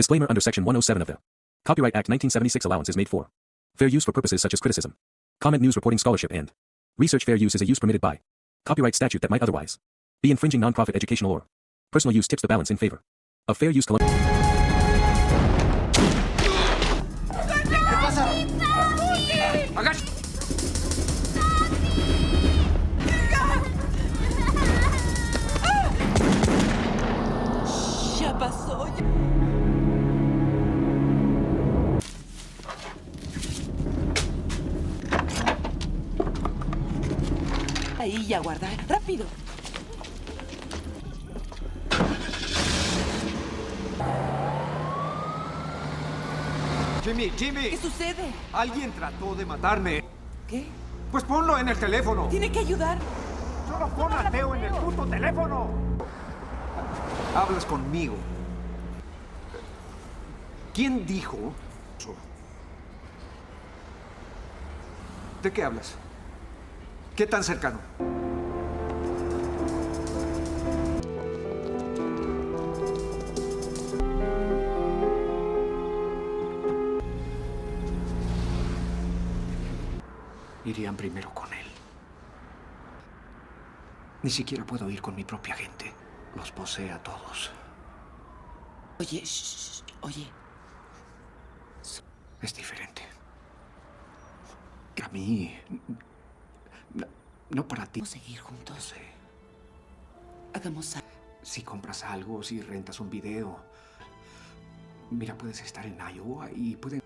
Disclaimer under Section 107 of the Copyright Act 1976 allowance is made for fair use for purposes such as criticism, comment, news reporting, scholarship, and research. Fair use is a use permitted by copyright statute that might otherwise be infringing nonprofit educational or personal use. Tips the balance in favor of fair use. Ya pasó. Ahí y a guardar. ¡Rápido! Jimmy. ¿Qué sucede? Alguien trató de matarme. ¿Qué? Pues ponlo en el teléfono. Tiene que ayudar. Solo pon a Teo en el puto teléfono. Hablas conmigo. ¿Quién dijo eso? ¿De qué hablas? ¿Qué tan cercano? Irían primero con él. Ni siquiera puedo ir con mi propia gente. Los posee a todos. Oye, oye. Es diferente. A mí... No para ti. ¿Vamos a seguir juntos? No sé. Hagamos algo. Si compras algo, si rentas un video. Mira, puedes estar en Iowa y pueden...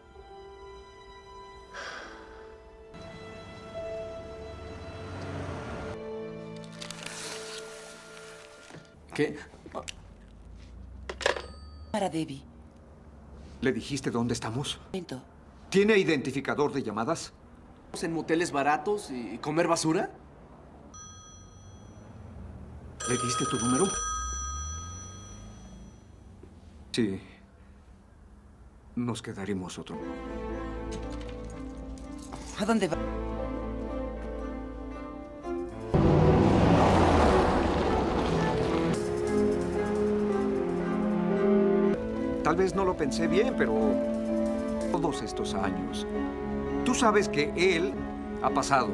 ¿Qué? Para Debbie. ¿Le dijiste dónde estamos? Momento. ¿Tiene identificador de llamadas? ¿En moteles baratos y comer basura? ¿Le diste tu número? Sí. Nos quedaremos otro. ¿A dónde va? Tal vez no lo pensé bien, pero todos estos años, tú sabes que él ha pasado.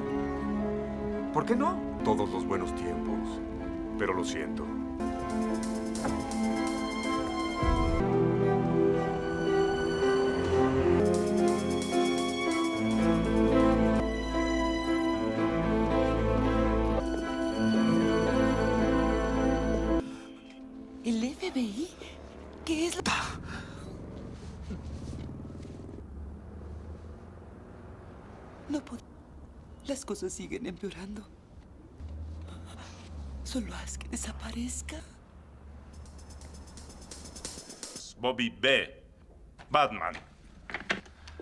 ¿Por qué no? Todos los buenos tiempos, pero lo siento. ¿El FBI? ¿Qué es lo...? No puedo. Las cosas siguen empeorando. Solo haz que desaparezca. Bobby B. Batman.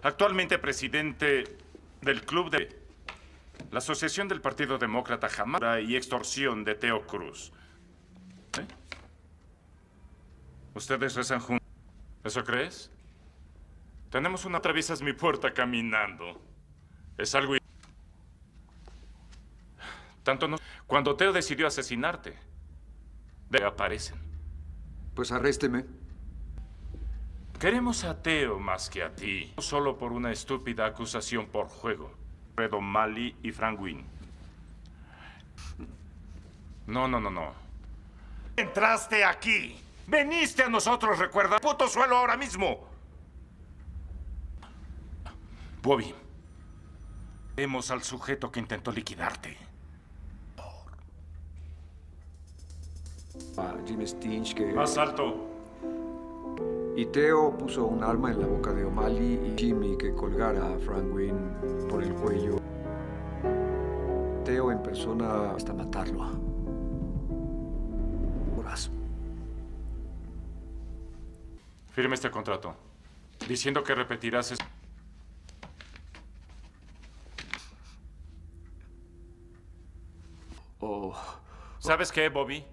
Actualmente presidente del club de la Asociación del Partido Demócrata Jamás y extorsión de Teo Cruz. ¿Eh? ¿Ustedes rezan juntos? ¿Eso crees? Tenemos una... Atraviesas mi puerta caminando. Es algo... Tanto no... Cuando Teo decidió asesinarte, aparecen. Pues arrésteme. Queremos a Teo más que a ti. No solo por una estúpida acusación por juego. Fredo Mali y Frank Wynn. No. Entraste aquí. Veniste a nosotros, recuerda. Puto suelo ahora mismo. Bobby. Vemos al sujeto que intentó liquidarte. A Jim Stinch que... Más alto. Y Teo puso un arma en la boca de O'Malley y Jimmy que colgara a Frank Wynn por el cuello. Teo en persona hasta matarlo. Horas. Firme este contrato. Diciendo que repetirás eso. ¿Sabes qué, Bobby?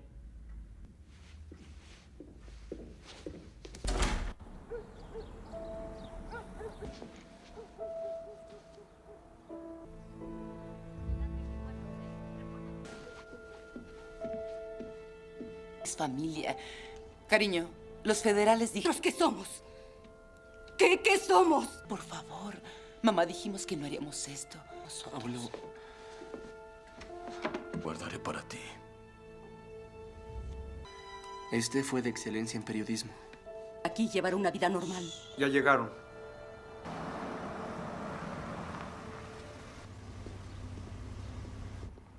Es familia. Cariño, los federales dijeron... ¿Los que somos? ¿Qué somos? Por favor. Mamá, dijimos que no haríamos esto. Abuelo, guardaré para ti. Este fue de excelencia en periodismo. Aquí llevar una vida normal. Ya llegaron.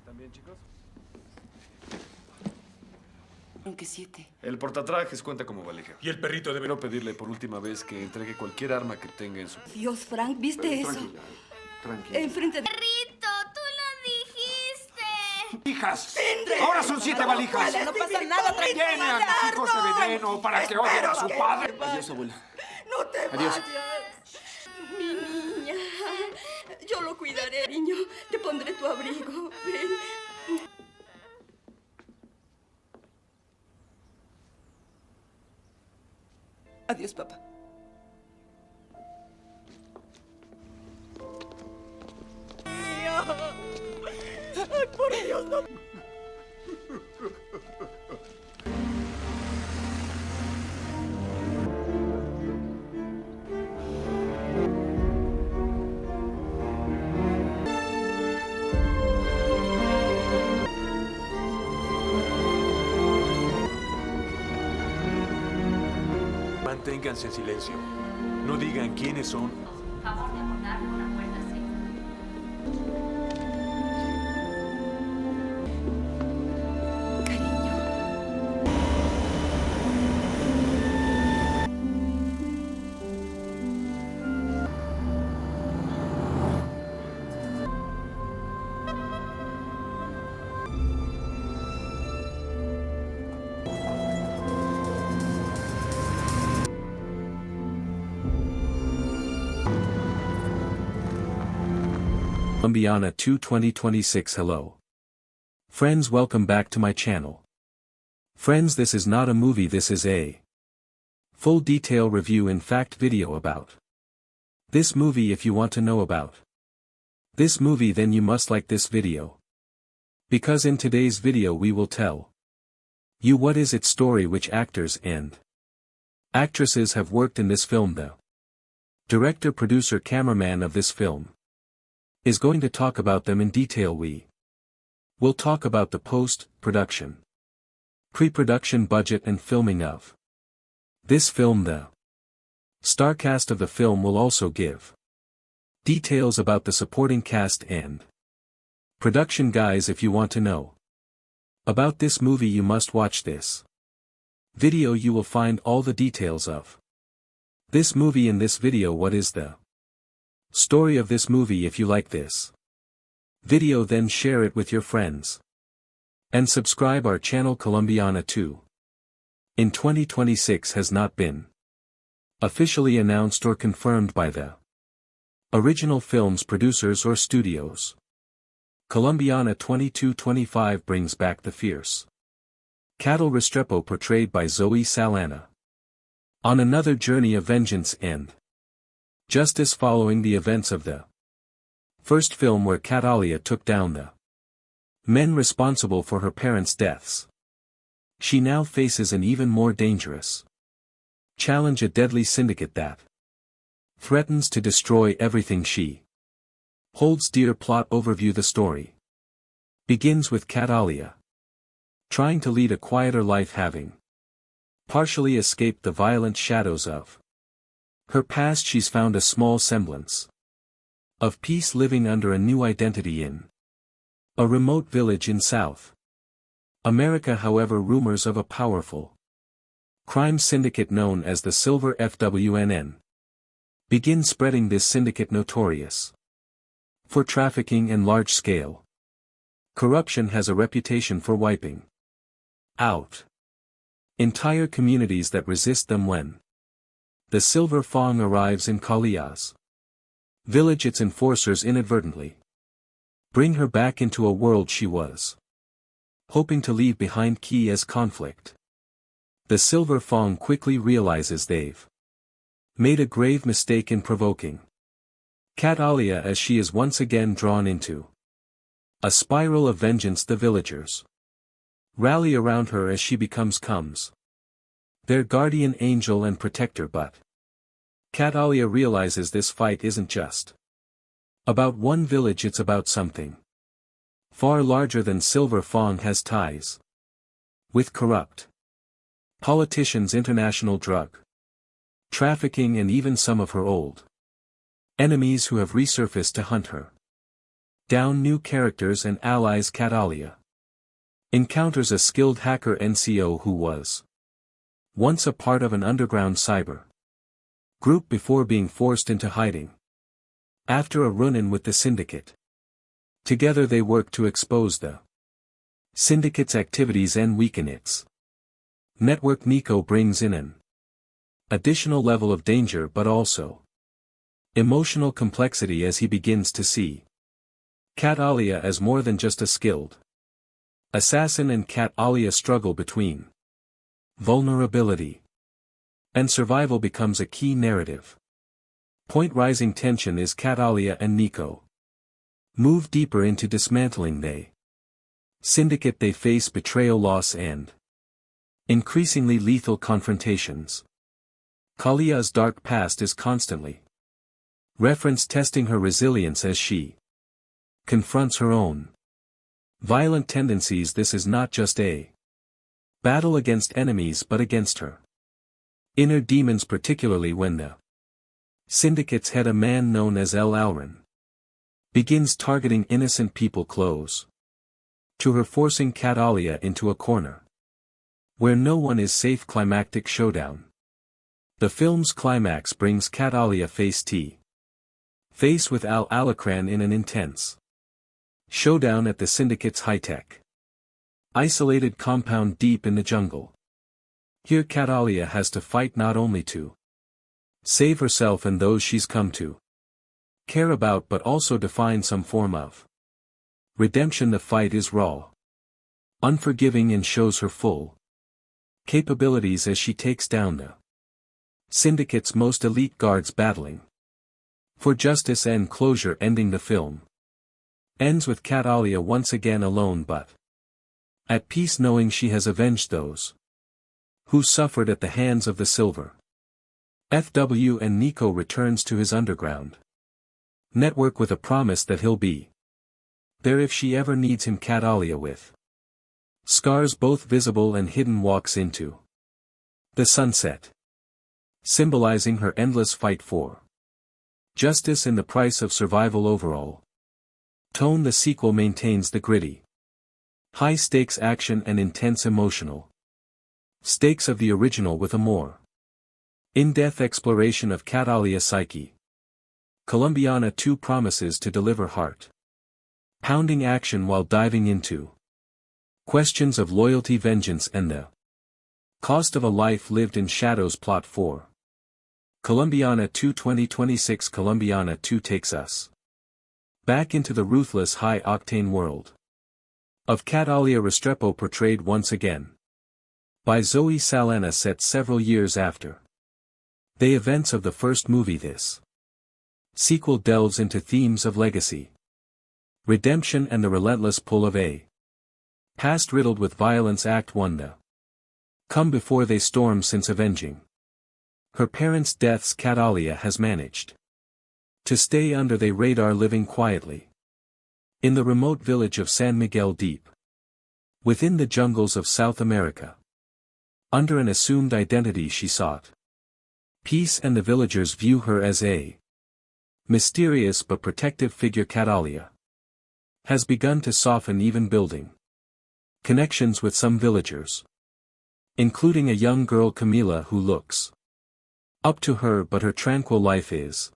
¿También, chicos? Aunque 7. El portatrajes cuenta como valija. Y el perrito debe... Quiero pedirle por última vez que entregue cualquier arma que tenga en su... Dios, Frank, ¿viste eso? Tranquila, tranquila. Enfrente de... Perrito, tú lo dijiste. ¡Hijas! ¡Ahora son 7 valijas! No pasa nada, ¡Tiene a mis hijos de veneno para que odien a su padre! Adiós, abuela. ¡No te Adiós. vayas! Mi niña. Yo lo cuidaré, niño. Te pondré tu abrigo. Ven. Adiós, papá. Ay, por Dios, no. Manténganse en silencio. No digan quiénes son. Favor de abordar una puerta C. Colombiana 2 2026. Hello. Friends, welcome back to my channel. Friends, this is not a movie, this is a full detail review in fact video about this movie. If you want to know about this movie, then you must like this video. Because in today's video we will tell you what is its story, which actors and actresses have worked in this film, the director, producer, cameraman of this film is going to talk about them in detail. We will talk about the post-production, pre-production budget and filming of this film. The star cast of the film will also give details about the supporting cast and production guys. If you want to know about this movie, you must watch this video. You will find all the details of this movie in this video. What is the story of this movie? If you like this video, then share it with your friends and subscribe our channel. Colombiana 2 in 2026 has not been officially announced or confirmed by the original film's producers or studios. Colombiana 2225 brings back the fierce Cattle Restrepo, portrayed by Zoe Saldana, on another journey of vengeance and justice following the events of the first film, where Catalia took down the men responsible for her parents' deaths. She now faces an even more dangerous challenge, a deadly syndicate that threatens to destroy everything she holds dear. Plot overview. The story begins with Catalia trying to lead a quieter life, having partially escaped the violent shadows of her past. She's found a small semblance of peace, living under a new identity in a remote village in South America. However, rumors of a powerful crime syndicate known as the Silver FWNN begin spreading. This syndicate, notorious for trafficking and large-scale corruption, has a reputation for wiping out entire communities that resist them. When the Silver Fang arrives in Kalia's village, its enforcers inadvertently bring her back into a world she was hoping to leave behind. Key as conflict. The Silver Fang quickly realizes they've made a grave mistake in provoking Catalia, as she is once again drawn into a spiral of vengeance. The villagers rally around her as she becomes their guardian angel and protector, but Catalia realizes this fight isn't just about one village, it's about something far larger than Silver Fong. Has ties with corrupt politicians, international drug trafficking, and even some of her old enemies who have resurfaced to hunt her down. New characters and allies. Catalia encounters a skilled hacker NCO who was once a part of an underground cyber group before being forced into hiding after a run-in with the syndicate. Together they work to expose the syndicate's activities and weaken its network. Nico brings in an additional level of danger but also emotional complexity as he begins to see Catalia as more than just a skilled assassin, and Catalia struggle between vulnerability and survival becomes a key narrative point. Rising tension as Catalia and Nico move deeper into dismantling the syndicate. They face betrayal, loss, and increasingly lethal confrontations. Kalia's dark past is constantly referenced, testing her resilience as she confronts her own violent tendencies. This is not just a battle against enemies but against her inner demons, particularly when the syndicate's head, a man known as El Alran, begins targeting innocent people close to her, forcing Catalia into a corner where no one is safe. Climactic showdown. The film's climax brings Catalia face to face with Al Alacran in an intense showdown at the syndicate's high-tech isolated compound deep in the jungle. Here Catalia has to fight not only to save herself and those she's come to care about but also to find some form of redemption. The fight is raw, unforgiving, and shows her full capabilities as she takes down the syndicate's most elite guards, battling for justice and closure. Ending. The film ends with Catalia once again alone but at peace, knowing she has avenged those who suffered at the hands of the Silver FW, and Nico returns to his underground network with a promise that he'll be there if she ever needs him. Catalia, with scars both visible and hidden, walks into the sunset, symbolizing her endless fight for justice and the price of survival. Overall tone. The sequel maintains the gritty, high-stakes action and intense emotional stakes of the original with a more in-depth exploration of Catalia's psyche. Colombiana 2 promises to deliver heart-pounding action while diving into questions of loyalty, vengeance, and the cost of a life lived in shadows. Plot 4. Colombiana 2 2026. Colombiana 2 takes us back into the ruthless high-octane world of Catalia Restrepo, portrayed once again by Zoe Saldana, set several years after the events of the first movie. This sequel delves into themes of legacy, redemption, and the relentless pull of a past riddled with violence. Act 1. The come before they storm. Since avenging her parents' deaths, Catalia has managed to stay under the radar, living quietly in the remote village of San Miguel, deep within the jungles of South America. Under an assumed identity, she sought peace, and the villagers view her as a mysterious but protective figure. Catalia has begun to soften, even building connections with some villagers, including a young girl, Camila, who looks up to her, but her tranquil life is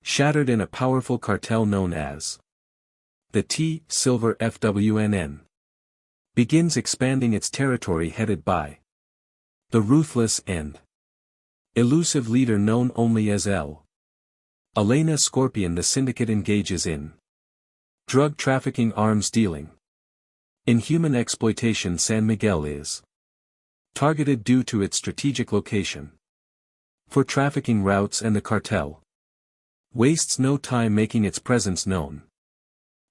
shattered in a powerful cartel known as the Silver FWNN begins expanding its territory, headed by the ruthless and elusive leader known only as Elena Scorpion. The syndicate engages in drug trafficking, arms dealing, in human exploitation. San Miguel is targeted due to its strategic location for trafficking routes, and the cartel wastes no time making its presence known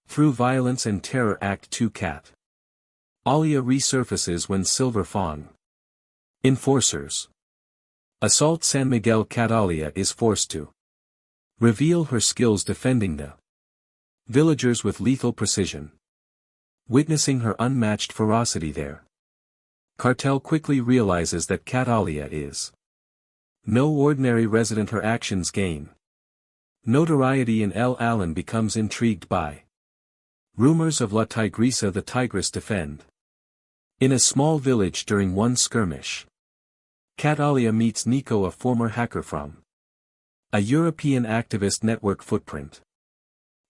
through violence and terror. Act 2. Cat Alia resurfaces when Silver Fawn enforcers Assault San Miguel. Catalia is forced to reveal her skills defending the villagers with lethal precision. Witnessing her unmatched ferocity there, Cartel quickly realizes that Catalia is no ordinary resident. Her actions gain notoriety and El Alan becomes intrigued by rumors of La Tigresa. The Tigress defend in a small village. During one skirmish, Catalia meets Nico, a former hacker from a European activist network footprint,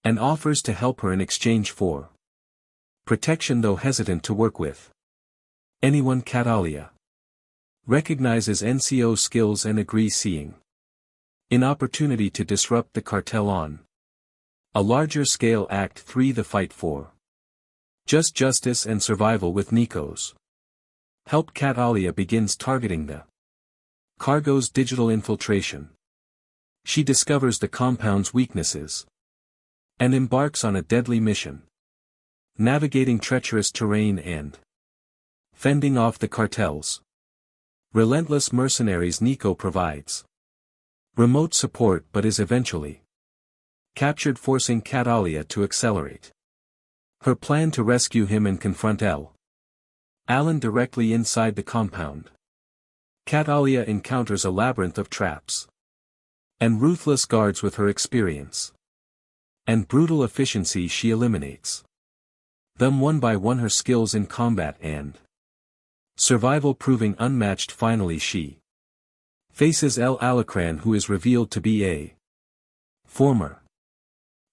and offers to help her in exchange for protection. Though hesitant to work with anyone, Catalia recognizes NCO skills and agrees, seeing an opportunity to disrupt the cartel on a larger scale. Act 3: The fight for justice and survival. With Nico's help, Catalia begins targeting the cargo's digital infiltration. She discovers the compound's weaknesses and embarks on a deadly mission, navigating treacherous terrain and fending off the cartel's relentless mercenaries. Nico provides remote support but is eventually captured, forcing Catalia to accelerate her plan to rescue him and confront El Alan directly inside the compound. Catalia encounters a labyrinth of traps and ruthless guards. With her experience and brutal efficiency, she eliminates them one by one, her skills in combat and survival proving unmatched. Finally, she faces El Alacran, who is revealed to be a former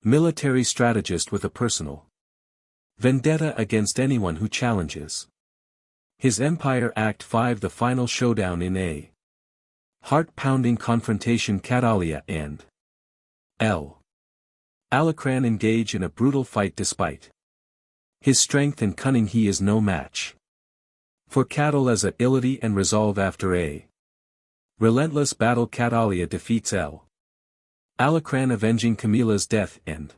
military strategist with a personal vendetta against anyone who challenges his empire. Act 5: The final showdown. In a heart-pounding confrontation, Catalia and El Alacran engage in a brutal fight. Despite his strength and cunning, he is no match for Catal's agility and resolve. After a relentless battle, Catalia defeats El Alacran, avenging Camila's death and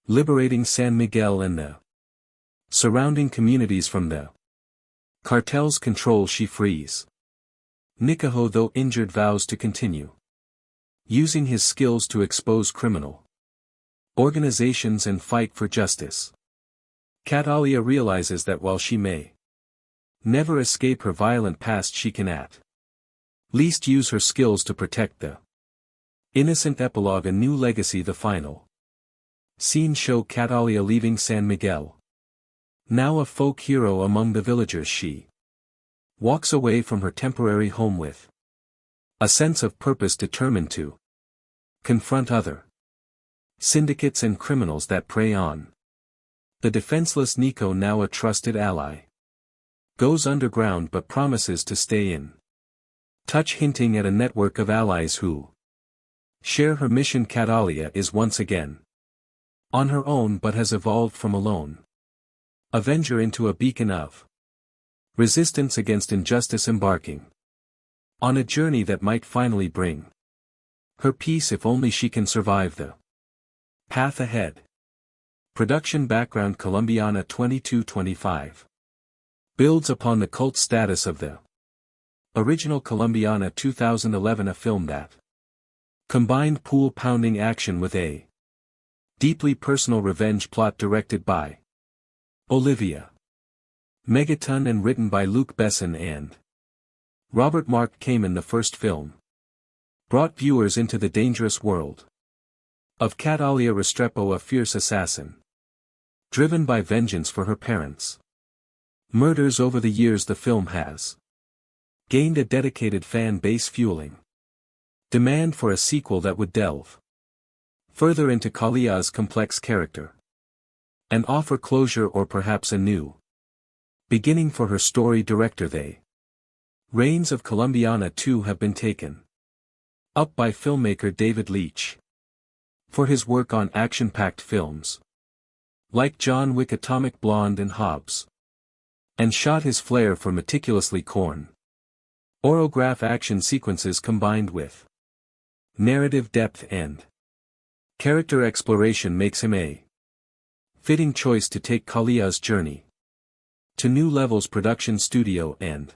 liberating San Miguel and the surrounding communities from the cartel's control. She frees Nicaho, though injured, vows to continue using his skills to expose criminal organizations and fight for justice. Catalia realizes that while she may never escape her violent past, she can at least use her skills to protect the innocent. Epilogue: A new legacy. The final scene show Catalia leaving San Miguel. Now a folk hero among the villagers, she walks away from her temporary home with a sense of purpose, determined to confront other syndicates and criminals that prey on the defenseless. Nico, now a trusted ally, goes underground but promises to stay in touch, hinting at a network of allies who share her mission. Catalia is once again on her own, but has evolved from a lone avenger into a beacon of resistance against injustice, embarking on a journey that might finally bring her peace if only she can survive the path ahead. Production background: Colombiana 2225. Builds upon the cult status of the original Colombiana 2011, a film that combined pool-pounding action with a deeply personal revenge plot, directed by Olivia Megaton and written by Luc Besson and Robert Mark Kamen. The first film brought viewers into the dangerous world of Catalia Restrepo, a fierce assassin driven by vengeance for her parents' murders. Over the years, the film has gained a dedicated fan base, fueling demand for a sequel that would delve further into Calia's complex character and offer closure, or perhaps a new beginning for her story. Director: The reins of Colombiana 2 have been taken up by filmmaker David Leitch for his work on action-packed films like John Wick, Atomic Blonde and Hobbs, and shot his flair for meticulously choreographed action sequences combined with narrative depth and character exploration makes him a fitting choice to take Calia's journey to new levels. Production studio and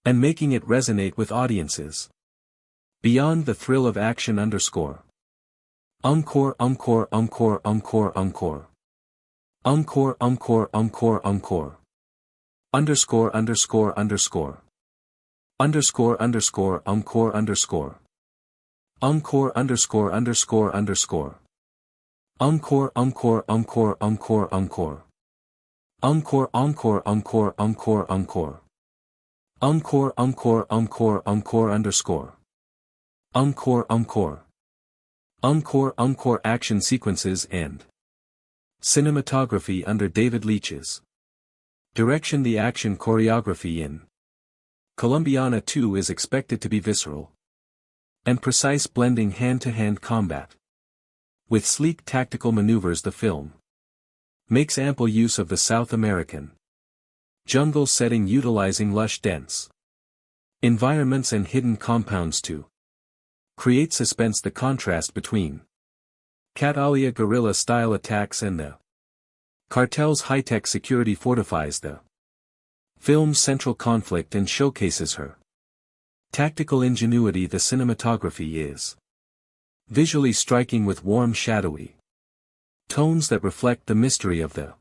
and making it resonate with audiences. Beyond the thrill of action underscore. Encore, encore, encore, encore, encore. Encore, encore, encore, encore. Underscore, underscore, underscore. Underscore, underscore, encore, underscore. Encore, underscore, underscore, underscore. Encore, encore, encore, encore, encore. Encore, encore, encore, encore, encore. Encore, encore, encore, encore, underscore. Encore, encore. Encore, encore action sequences and cinematography under David Leitch's direction. The action choreography in Colombiana 2 is expected to be visceral and precise, blending hand-to-hand combat with sleek tactical maneuvers. The film makes ample use of the South American jungle setting, utilizing lush, dense environments and hidden compounds to create suspense. The contrast between Catalia guerrilla-style attacks and the cartel's high-tech security fortifies the film's central conflict and showcases her tactical ingenuity. The cinematography is visually striking, with warm, shadowy tones that reflect the mystery of the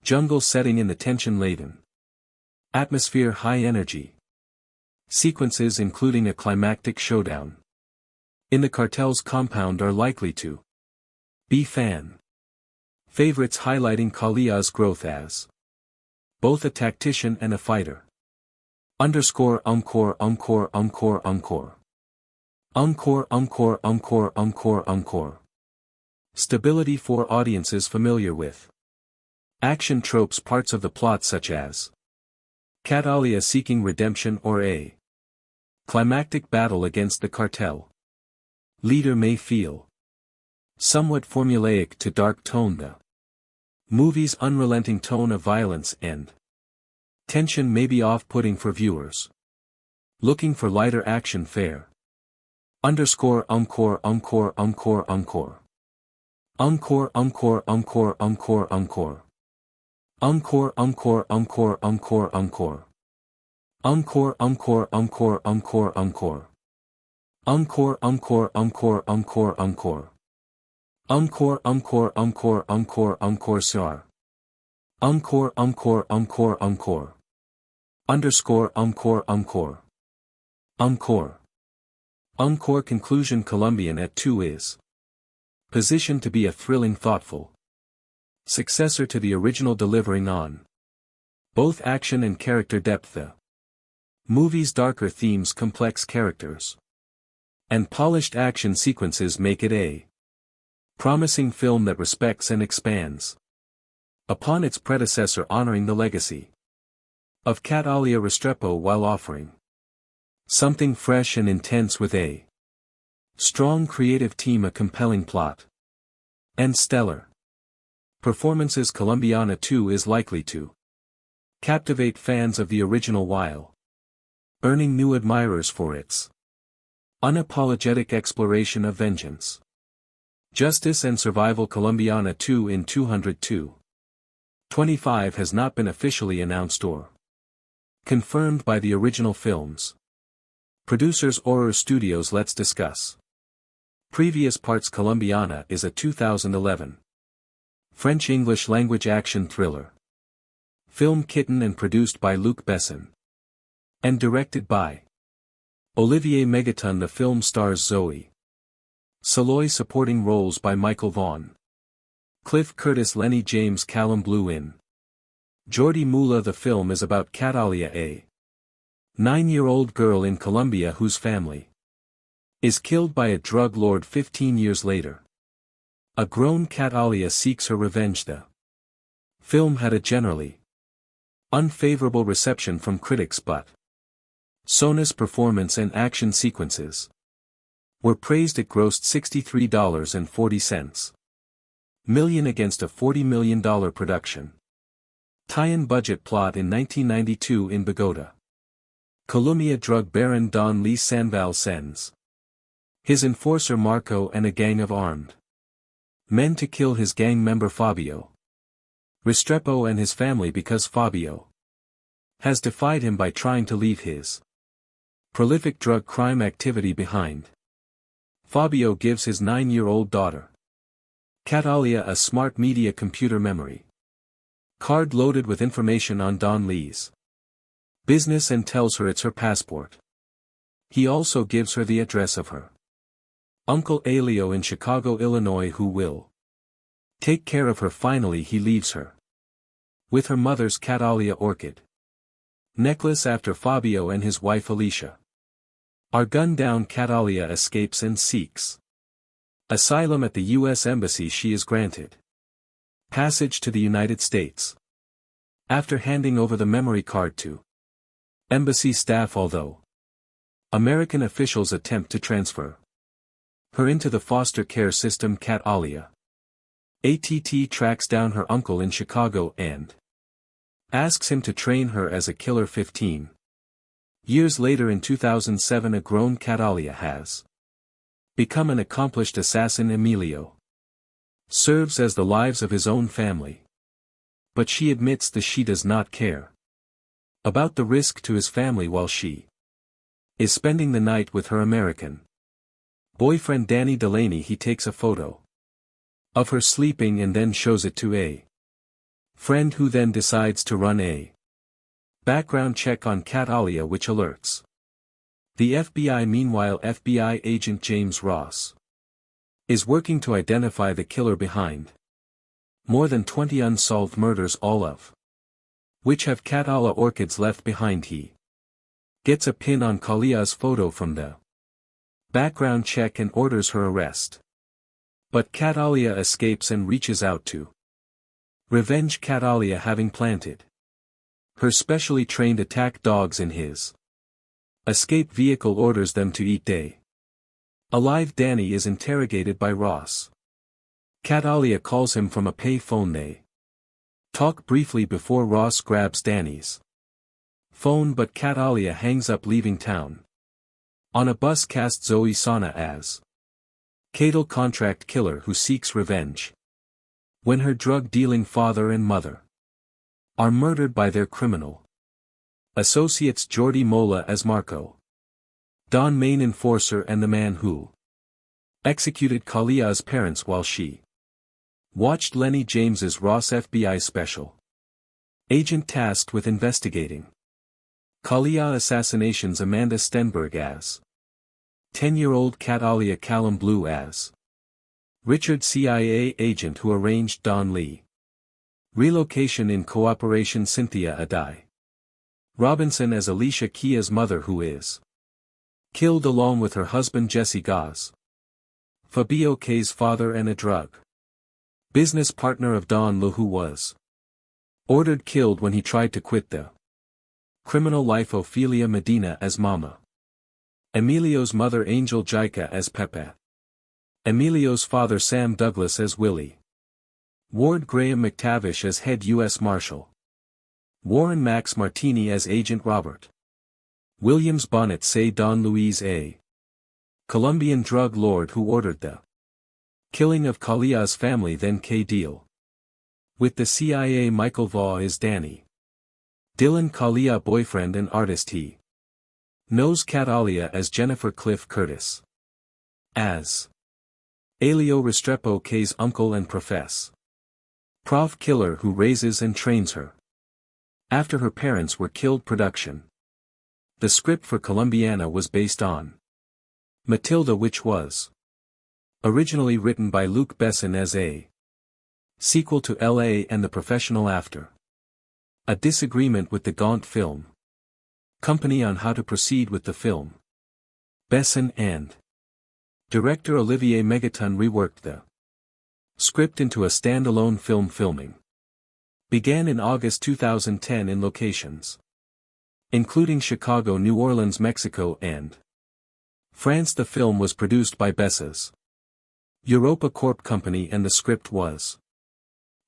jungle setting in the tension-laden atmosphere. High-energy sequences, including a climactic showdown in the cartel's compound, are likely to be fan favorites, highlighting Kalia's growth as both a tactician and a fighter. Underscore, encore, encore, encore, encore. Encore, encore, encore, encore, encore. Stability for audiences familiar with action tropes. Parts of the plot such as Catalia seeking redemption or a climactic battle against the cartel leader may feel somewhat formulaic to dark tone. The movie's unrelenting tone of violence and tension may be off-putting for viewers looking for lighter action fare. Underscore, encore, encore, encore, encore. Encore, encore, encore, encore, encore. Encore, encore, encore, encore, encore. Encore, encore, encore, encore, encore. Encore, encore, encore, encore, encore. Encore, encore, encore, encore, encore, sir. Encore, encore, encore, encore. Underscore, encore, encore. Encore. Encore. Conclusion. Colombiana 2 is positioned to be a thrilling, thoughtful successor to the original, delivering on both action and character depth. The movie's darker themes, complex characters, and polished action sequences make it a promising film that respects and expands upon its predecessor, honoring the legacy of Catalia Restrepo while offering something fresh and intense with a strong creative team, a compelling plot, and stellar performances. Colombiana 2 is likely to captivate fans of the original while earning new admirers for its unapologetic exploration of vengeance, justice and survival. Colombiana 2 in 202.25 has not been officially announced or confirmed by the original film's producers or studios. Let's discuss previous parts. Colombiana is a 2011 French-English language action thriller film kitten and produced by Luc Besson and directed by Olivier Megaton. The film stars Zoe Saldana, supporting roles by Michael Vaughn, Cliff Curtis, Lenny James, Callum Blue in Jordi Mula. The film is about Catalia, a 9-year-old girl in Colombia whose family is killed by a drug lord 15 years later. A grown Catalia seeks her revenge. The film had a generally unfavorable reception from critics, but Sona's performance and action sequences were praised. It grossed $63.40 million against a $40 million production tie-in budget. Plot: in 1992 in Bogota, Colombia, drug baron Don Lee Sanval sends his enforcer Marco and a gang of armed men to kill his gang member Fabio Restrepo and his family because Fabio has defied him by trying to leave his prolific drug crime activity behind. Fabio gives his 9-year-old daughter Catalia a smart media computer memory card loaded with information on Don Lee's business and tells her it's her passport. He also gives her the address of her Uncle Elio in Chicago, Illinois, who will take care of her. Finally he leaves her with her mother's Catalia orchid necklace after Fabio and his wife Alicia are gunned down. Catalia escapes and seeks asylum at the U.S. Embassy. She is granted passage to the United States after handing over the memory card to embassy staff, although American officials attempt to transfer her into the foster care system. Catalia ATT tracks down her uncle in Chicago and asks him to train her as a killer. 15 years later, in 2007, a grown Catalia has become an accomplished assassin. Emilio serves as the lives of his own family, but she admits that she does not care about the risk to his family while she is spending the night with her American boyfriend Danny Delaney. He takes a photo of her sleeping and then shows it to a friend, who then decides to run a background check on Catalia, which alerts the FBI. Meanwhile, FBI agent James Ross is working to identify the killer behind more than 20 unsolved murders, all of which have Catalia orchids left behind. He gets a pin on Calia's photo from the background check and orders her arrest. But Catalia escapes and reaches out to revenge Catalia, having planted her specially trained attack dogs in his escape vehicle, orders them to eat day alive. Danny is interrogated by Ross. Catalia calls him from a pay phone. They talk briefly before Ross grabs Danny's phone, but Catalia hangs up, leaving town. On a bus cast Zoe Saldana as Catal, contract killer who seeks revenge when her drug-dealing father and mother are murdered by their criminal associates. Jordi Mola as Marco, Don, main enforcer and the man who executed Calia's parents while she watched Lenny James's Ross, FBI special agent tasked with investigating Calia assassinations. Amanda Stenberg as 10-year-old Catalia. Callum Blue as Richard, CIA agent who arranged Don Lee relocation in cooperation. Cynthia Adai Robinson as Alicia Kia's mother, who is killed along with her husband Jesse Gaz, Fabio K's father and a drug business partner of Don Lu, who was ordered killed when he tried to quit the criminal life. Ophelia Medina as Mama, Emilio's mother Angel Jica as Pepe, Emilio's father Sam Douglas as Willie Ward, Graham McTavish as head U.S. Marshal, Warren Max Martini as Agent Robert Williams, Bonnet say Don Luis, a Colombian drug lord who ordered the killing of Calia's family. Then K deal with the CIA. Michael Vaugh is Danny Dylan, Calia boyfriend and artist. He knows Catalia as Jennifer. Cliff Curtis as Elio Restrepo, K's uncle and Prof killer who raises and trains her after her parents were killed. Production. The script for Colombiana was based on Matilda, which was originally written by Luc Besson as a sequel to L.A. and The Professional after a disagreement with the Gaunt Film Company on how to proceed with the film. Besson and director Olivier Megaton reworked the script into a standalone film. Filming began in August 2010 in locations including Chicago, New Orleans, Mexico and France. The film was produced by Bess's Europa Corp company and the script was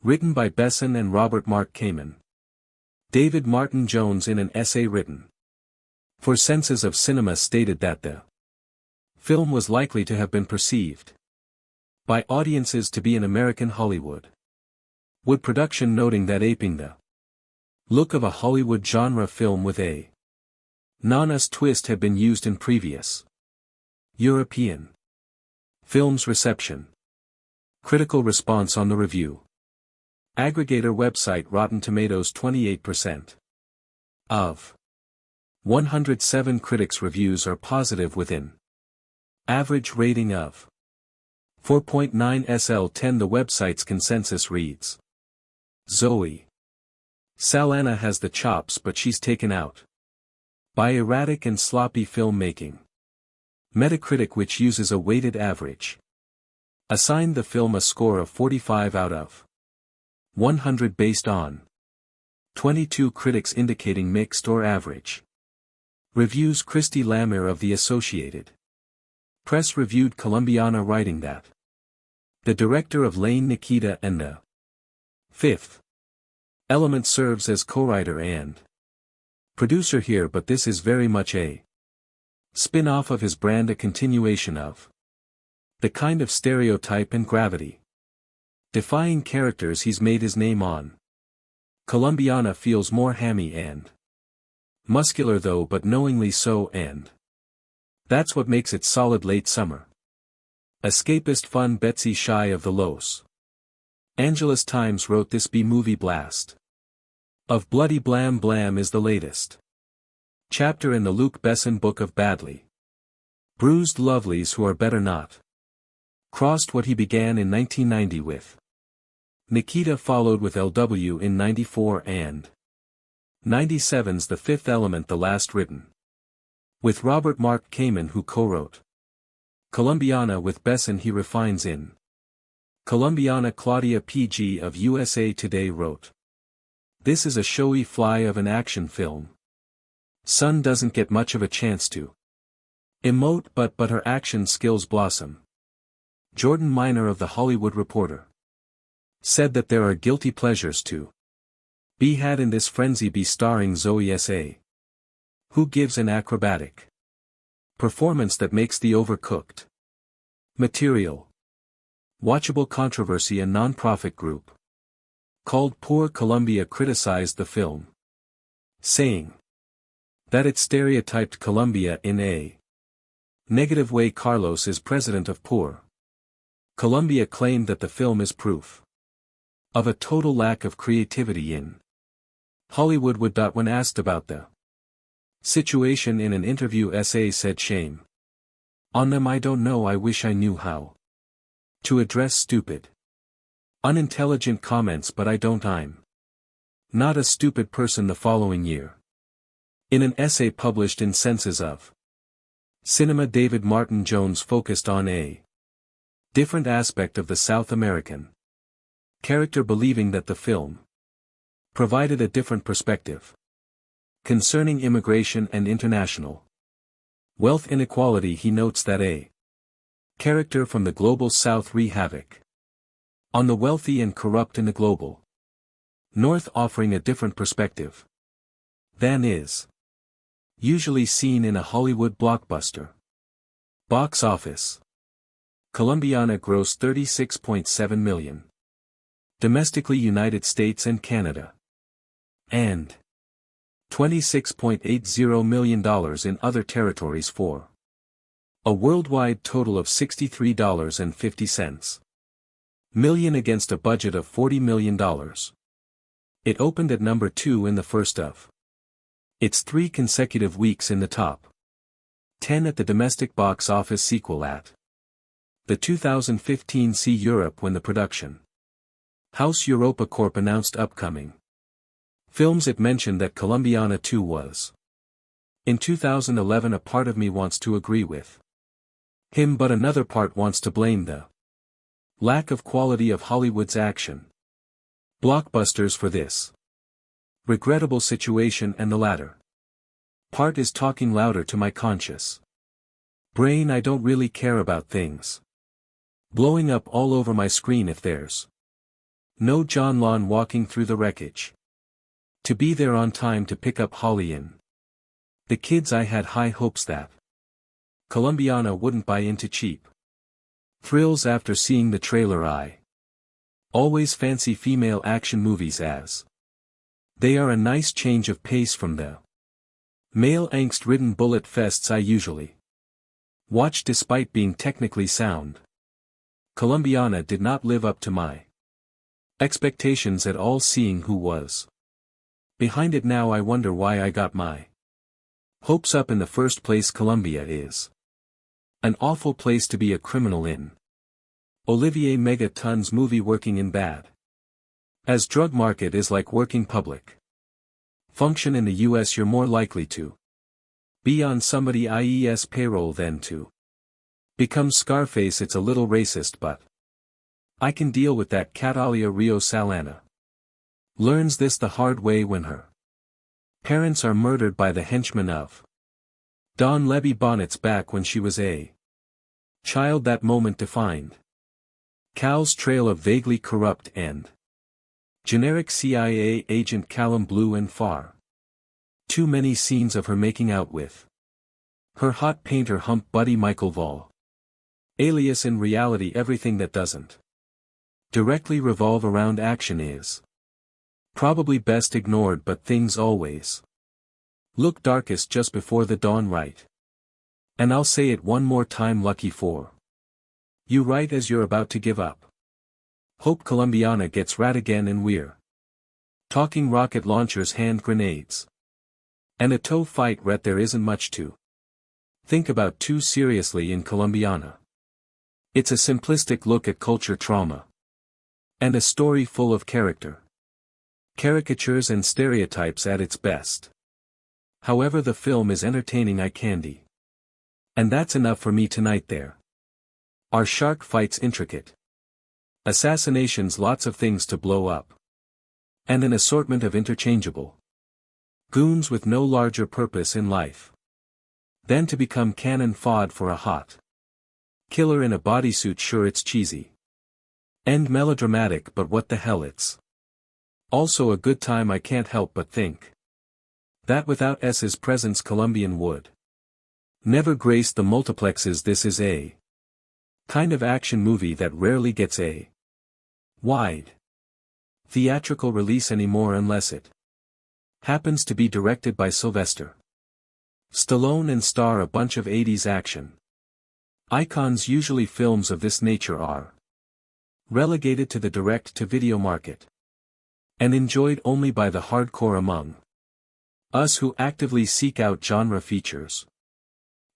written by Besson and Robert Mark Kamen. David Martin Jones, in an essay written for Senses of Cinema, stated that the film was likely to have been perceived by audiences to be an American Hollywood Wood production, noting that aping the Look of a Hollywood genre film with a non-us twist have been used in previous European films. Reception. Critical response on the review. Aggregator website Rotten Tomatoes 28%. Of 107 critics reviews are positive within average rating of 4.9 SL10. The website's consensus reads: Zoe Saldana has the chops, but she's taken out by erratic and sloppy filmmaking. Metacritic, which uses a weighted average, assigned the film a score of 45 out of 100 based on 22 critics indicating mixed or average reviews. Christy Lammer of the Associated Press reviewed Colombiana, writing that the director of Lane, Nikita, and The Fifth Element serves as co-writer and producer here, but this is very much a spin-off of his brand, a continuation of the kind of stereotype and gravity defying characters he's made his name on. Colombiana feels more hammy and muscular though, but knowingly so, and that's what makes it solid. Late summer escapist fun. Betsy Shy of the Los Angeles Times wrote this B-movie blast of bloody blam blam is the latest chapter in the Luc Besson book of badly bruised lovelies who are better not crossed. What he began in 1990 with Nikita followed with LW in 94 and 97's The Fifth Element, the last written with Robert Mark Kamen, who co-wrote Colombiana with Besson. He refines in Colombiana. Claudia PG of USA Today wrote, "This is a showy fly of an action film. Sun doesn't get much of a chance to emote, but her action skills blossom." Jordan Miner of The Hollywood Reporter said that there are guilty pleasures to be had in this frenzy. Be starring Zoe Saldana, who gives an acrobatic performance that makes the overcooked material watchable. Controversy. A non-profit group called Poor Colombia criticized the film, saying that it stereotyped Colombia in a negative way. Carlos is president of Poor Colombia, claimed that the film is proof of a total lack of creativity in Hollywood. When asked about the situation in an interview, SA said, "Shame on them. I don't know. I wish I knew how to address stupid, unintelligent comments, but I don't. I'm not a stupid person." The following year, in an essay published in Senses of Cinema, David Martin Jones focused on a different aspect of the South American character, believing that the film provided a different perspective concerning immigration and international wealth inequality. He notes that a character from the global South wreak havoc on the wealthy and corrupt in the global North, offering a different perspective than is usually seen in a Hollywood blockbuster. Box office. Colombiana grossed $36.7 million domestically, United States and Canada, and $26.80 million in other territories, for a worldwide total of $63.50 million against a budget of $40 million. It opened at number 2 in the first of its 3 consecutive weeks in the top 10 at the domestic box office, sequel at the 2015 See Europe, when the production house Europa Corp announced upcoming films. It mentioned that Colombiana 2 was in 2011. A part of me wants to agree with him, but another part wants to blame the lack of quality of Hollywood's action blockbusters for this regrettable situation, and the latter part is talking louder to my conscious brain. I don't really care about things blowing up all over my screen if there's no John Lon walking through the wreckage to be there on time to pick up Holly and the kids. I had high hopes that Colombiana wouldn't buy into cheap thrills after seeing the trailer. I always fancy female action movies as They are a nice change of pace from the male angst-ridden bullet fests I usually watch despite being technically sound. Colombiana did not live up to my expectations at all, seeing who was behind it. Now I wonder why I got my hopes up in the first place. Colombia is an awful place to be a criminal in. Olivier Megaton's movie working in bad as drug market is like working public function in the US. You're more likely to be on somebody IES payroll than to become Scarface. It's a little racist, but I can deal with that. Catalia Rio Salana learns this the hard way when her parents are murdered by the henchmen of Don Levy Bonnet's back when she was a child. That moment defined Cal's trail of vaguely corrupt and generic CIA agent Callum Blue, and far too many scenes of her making out with her hot painter hump buddy Michael Vall. Alias in reality everything that doesn't directly revolve around action is probably best ignored, but things always look darkest just before the dawn, right? And I'll say it one more time, lucky for you right as you're about to give up hope. Colombiana gets rat again, and we're talking rocket launchers, hand grenades, and a toe fight. Rat, there isn't much to think about too seriously in Colombiana. It's a simplistic look at culture trauma and a story full of caricatures and stereotypes at its best. However, the film is entertaining eye candy, and that's enough for me tonight. There are shark fights, intricate assassinations, lots of things to blow up, and an assortment of interchangeable goons with no larger purpose in life than to become cannon fodder for a hot killer in a bodysuit. Sure, it's cheesy and melodramatic, but what the hell, it's also a good time. I can't help but think that without S's presence, Colombian would never grace the multiplexes. This is a kind of action movie that rarely gets a wide theatrical release anymore, unless it happens to be directed by Sylvester Stallone and star a bunch of 80s action icons. Usually films of this nature are relegated to the direct-to-video market and enjoyed only by the hardcore among us who actively seek out genre features.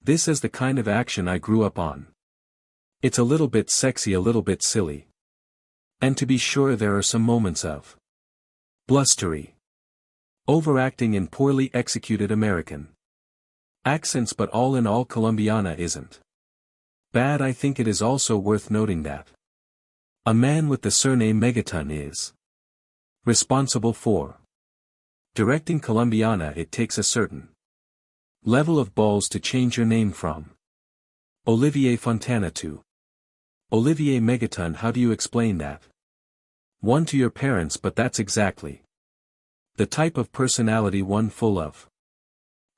This is the kind of action I grew up on. It's a little bit sexy, a little bit silly, and to be sure there are some moments of blustery overacting in poorly executed American accents, but all in all Colombiana isn't bad. I think it is also worth noting that a man with the surname Megaton is responsible for directing Colombiana. It takes a certain level of balls to change your name from Olivier Fontana to Olivier Megaton. How do you explain that one to your parents? But that's exactly the type of personality, one full of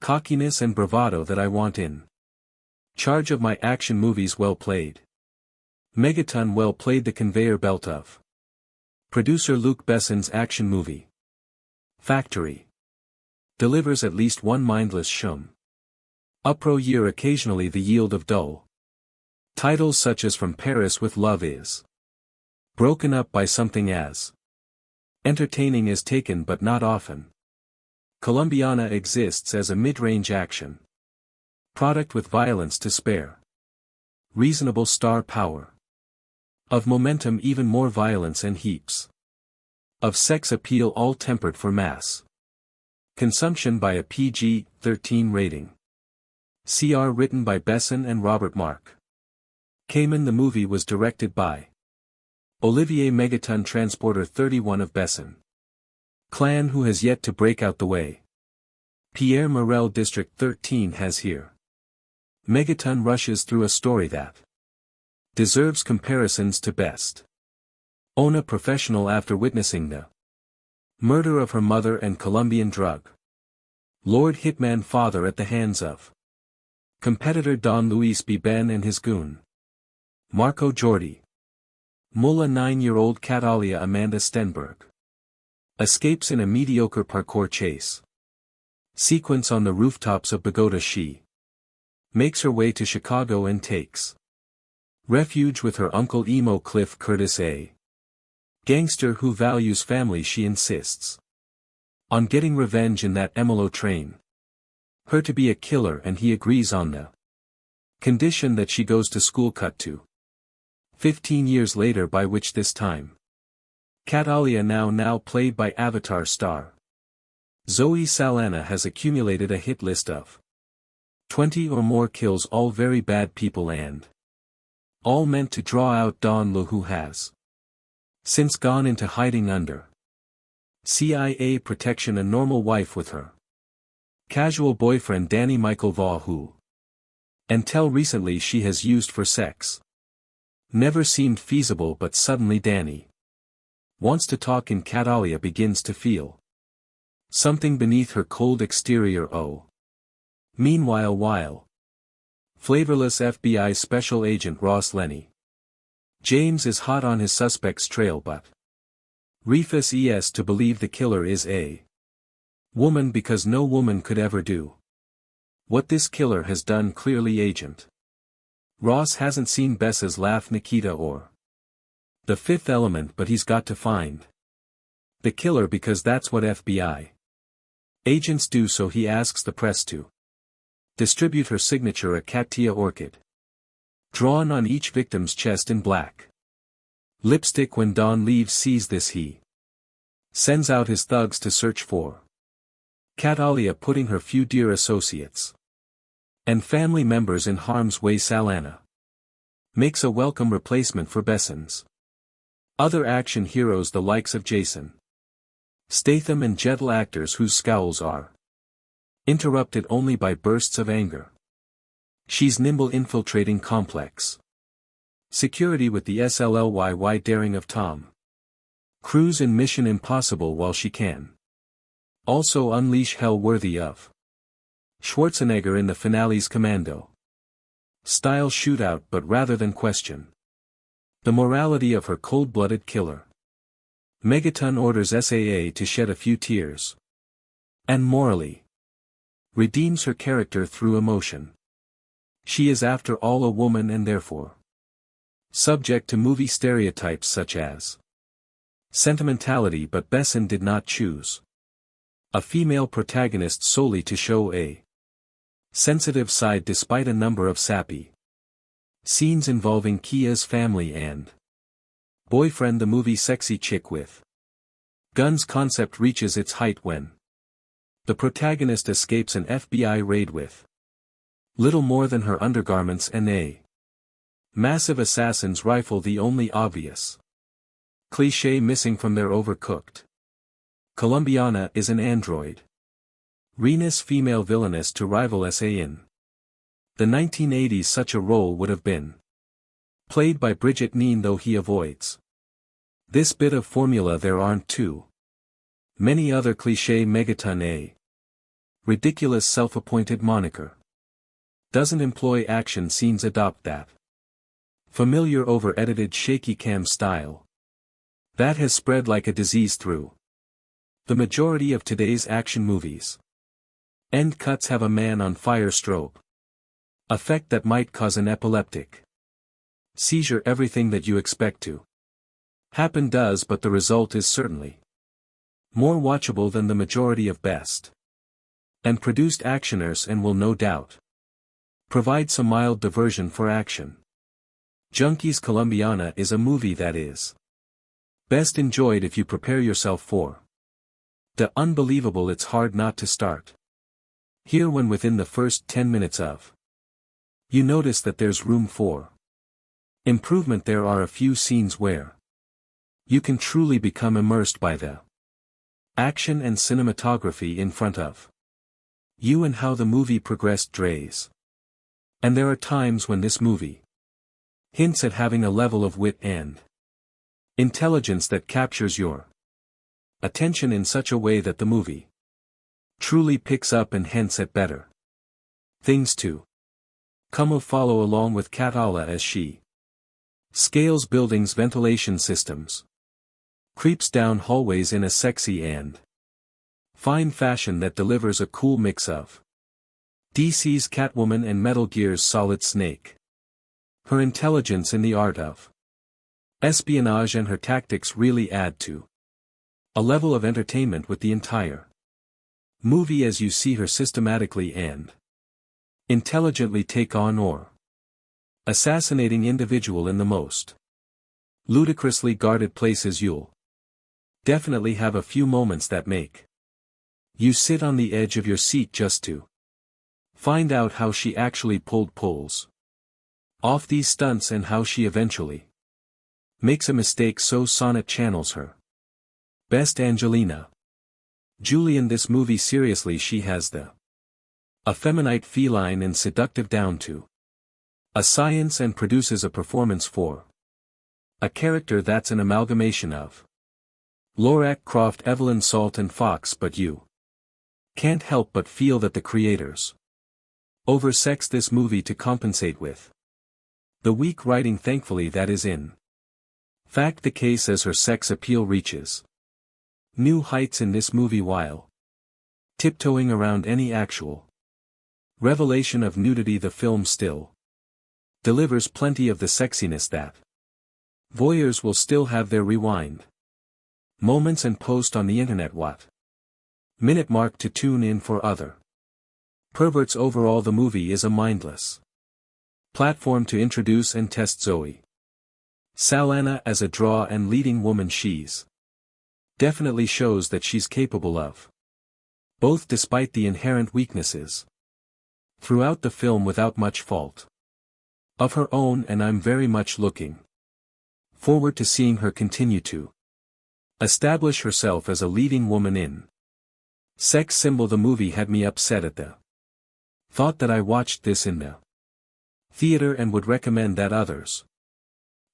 cockiness and bravado, that I want in charge of my action movies. Well played, Megaton, well played. The conveyor belt of producer Luc Besson's action movie factory delivers at least one mindless shum upro year, occasionally the yield of dull titles such as From Paris with Love is broken up by something as entertaining as Taken, but not often. Colombiana exists as a mid-range action product with violence to spare, reasonable star power of momentum, even more violence, and heaps of sex appeal, all tempered for mass consumption by a PG-13 rating. CR written by Besson and Robert Mark Kamen. The movie was directed by Olivier Megaton, Transporter 31 of Besson clan, who has yet to break out the way Pierre Morel District 13 has here. Megaton rushes through a story that deserves comparisons to Best Ona Professional after witnessing the murder of her mother and Colombian drug lord hitman father at the hands of competitor Don Luis B. Ben and his goon Marco Jordi. Mulla 9-year-old Catalia Amanda Stenberg Escapes in a mediocre parkour chase. Sequence on the rooftops of Bogota. She makes her way to Chicago and takes refuge with her uncle emo Cliff Curtis, a gangster who values family. She insists on getting revenge in that Emilo train her to be a killer, and he agrees on the condition that she goes to school. Cut to 15 years later, by which this time Catalia, now played by Avatar star Zoe Saldana, has accumulated a hit list of 20 or more kills, all very bad people and all meant to draw out Don Lu, who has since gone into hiding under CIA protection, a normal wife with her casual boyfriend Danny Michael Vaugh, who until recently she has used for sex. Never seemed feasible, but suddenly Danny wants to talk, and Catalia begins to feel something beneath her cold exterior. Oh. Meanwhile, while flavorless FBI Special Agent Ross Lenny James is hot on his suspect's trail, but refuses to believe the killer is a woman, because no woman could ever do what this killer has done. Clearly, Agent Ross hasn't seen Bessa's laugh, Nikita, or The Fifth Element, but he's got to find the killer, because that's what FBI agents do. So he asks the press to distribute her signature, a Katia orchid drawn on each victim's chest in black lipstick. When Don leaves, sees this, he sends out his thugs to search for Catalia, putting her few dear associates and family members in harm's way. Saldana makes a welcome replacement for Besson's other action heroes, the likes of Jason Statham and gentle actors whose scowls are interrupted only by bursts of anger. She's nimble, infiltrating complex security with the SLLYY daring of Tom Cruise in Mission Impossible, while she can also unleash hell worthy of Schwarzenegger in the finale's Commando style shootout. But rather than question the morality of her cold-blooded killer, Megaton orders SAA to shed a few tears and morally redeems her character through emotion. She is after all a woman, and therefore subject to movie stereotypes such as sentimentality, but Besson did not choose a female protagonist solely to show a sensitive side, despite a number of sappy scenes involving Kia's family and boyfriend. The movie Sexy Chick with Guns concept reaches its height when the protagonist escapes an FBI raid with little more than her undergarments and a massive assassin's rifle, the only obvious cliché missing from their overcooked Colombiana is an android Renus female villainess to rival SA in the 1980s. Such a role would have been played by Bridget Neen, though he avoids this bit of formula. There aren't too many other cliché. Megaton, a ridiculous self-appointed moniker, doesn't employ action scenes, adopt that familiar over-edited shaky cam style that has spread like a disease through the majority of today's action movies. End cuts have a man on fire strobe effect that might cause an epileptic seizure. Everything that you expect to happen does, but the result is certainly more watchable than the majority of best and produced actioners, and will no doubt provide some mild diversion for action junkies. Colombiana is a movie that is best enjoyed if you prepare yourself for the unbelievable. It's hard not to start here when within the first 10 minutes of you notice that there's room for improvement. There are a few scenes where you can truly become immersed by the action and cinematography in front of you and how the movie progressed drays. And there are times when this movie hints at having a level of wit and intelligence that captures your attention in such a way that the movie truly picks up and hints at better things to come. Will follow along with Catalia as she scales buildings' ventilation systems, Creeps down hallways in a sexy and fine fashion that delivers a cool mix of DC's Catwoman and Metal Gear's Solid Snake. Her intelligence in the art of espionage and her tactics really add to a level of entertainment with the entire movie as you see her systematically and intelligently take on or assassinating individual in the most ludicrously guarded places. You'll definitely have a few moments that make you sit on the edge of your seat just to find out how she actually pulls off these stunts and how she eventually makes a mistake so Sonnet channels her best Angelina Jolie in this movie. Seriously, she has the effeminate, feline and seductive down to a science and produces a performance for a character that's an amalgamation of Lara Croft, Evelyn Salt and Fox, but you can't help but feel that the creators oversex this movie to compensate with the weak writing. Thankfully that is in fact the case, as her sex appeal reaches new heights in this movie while tiptoeing around any actual revelation of nudity. The film still delivers plenty of the sexiness that voyeurs will still have their rewind moments and post on the internet what minute mark to tune in for other perverts. Overall the movie is a mindless platform to introduce and test Zoe Saldana as a draw and leading woman. She's definitely shows that she's capable of both despite the inherent weaknesses throughout the film without much fault of her own, and I'm very much looking forward to seeing her continue to establish herself as a leading woman in sex symbol. The movie had me upset at the thought that I watched this in the theater and would recommend that others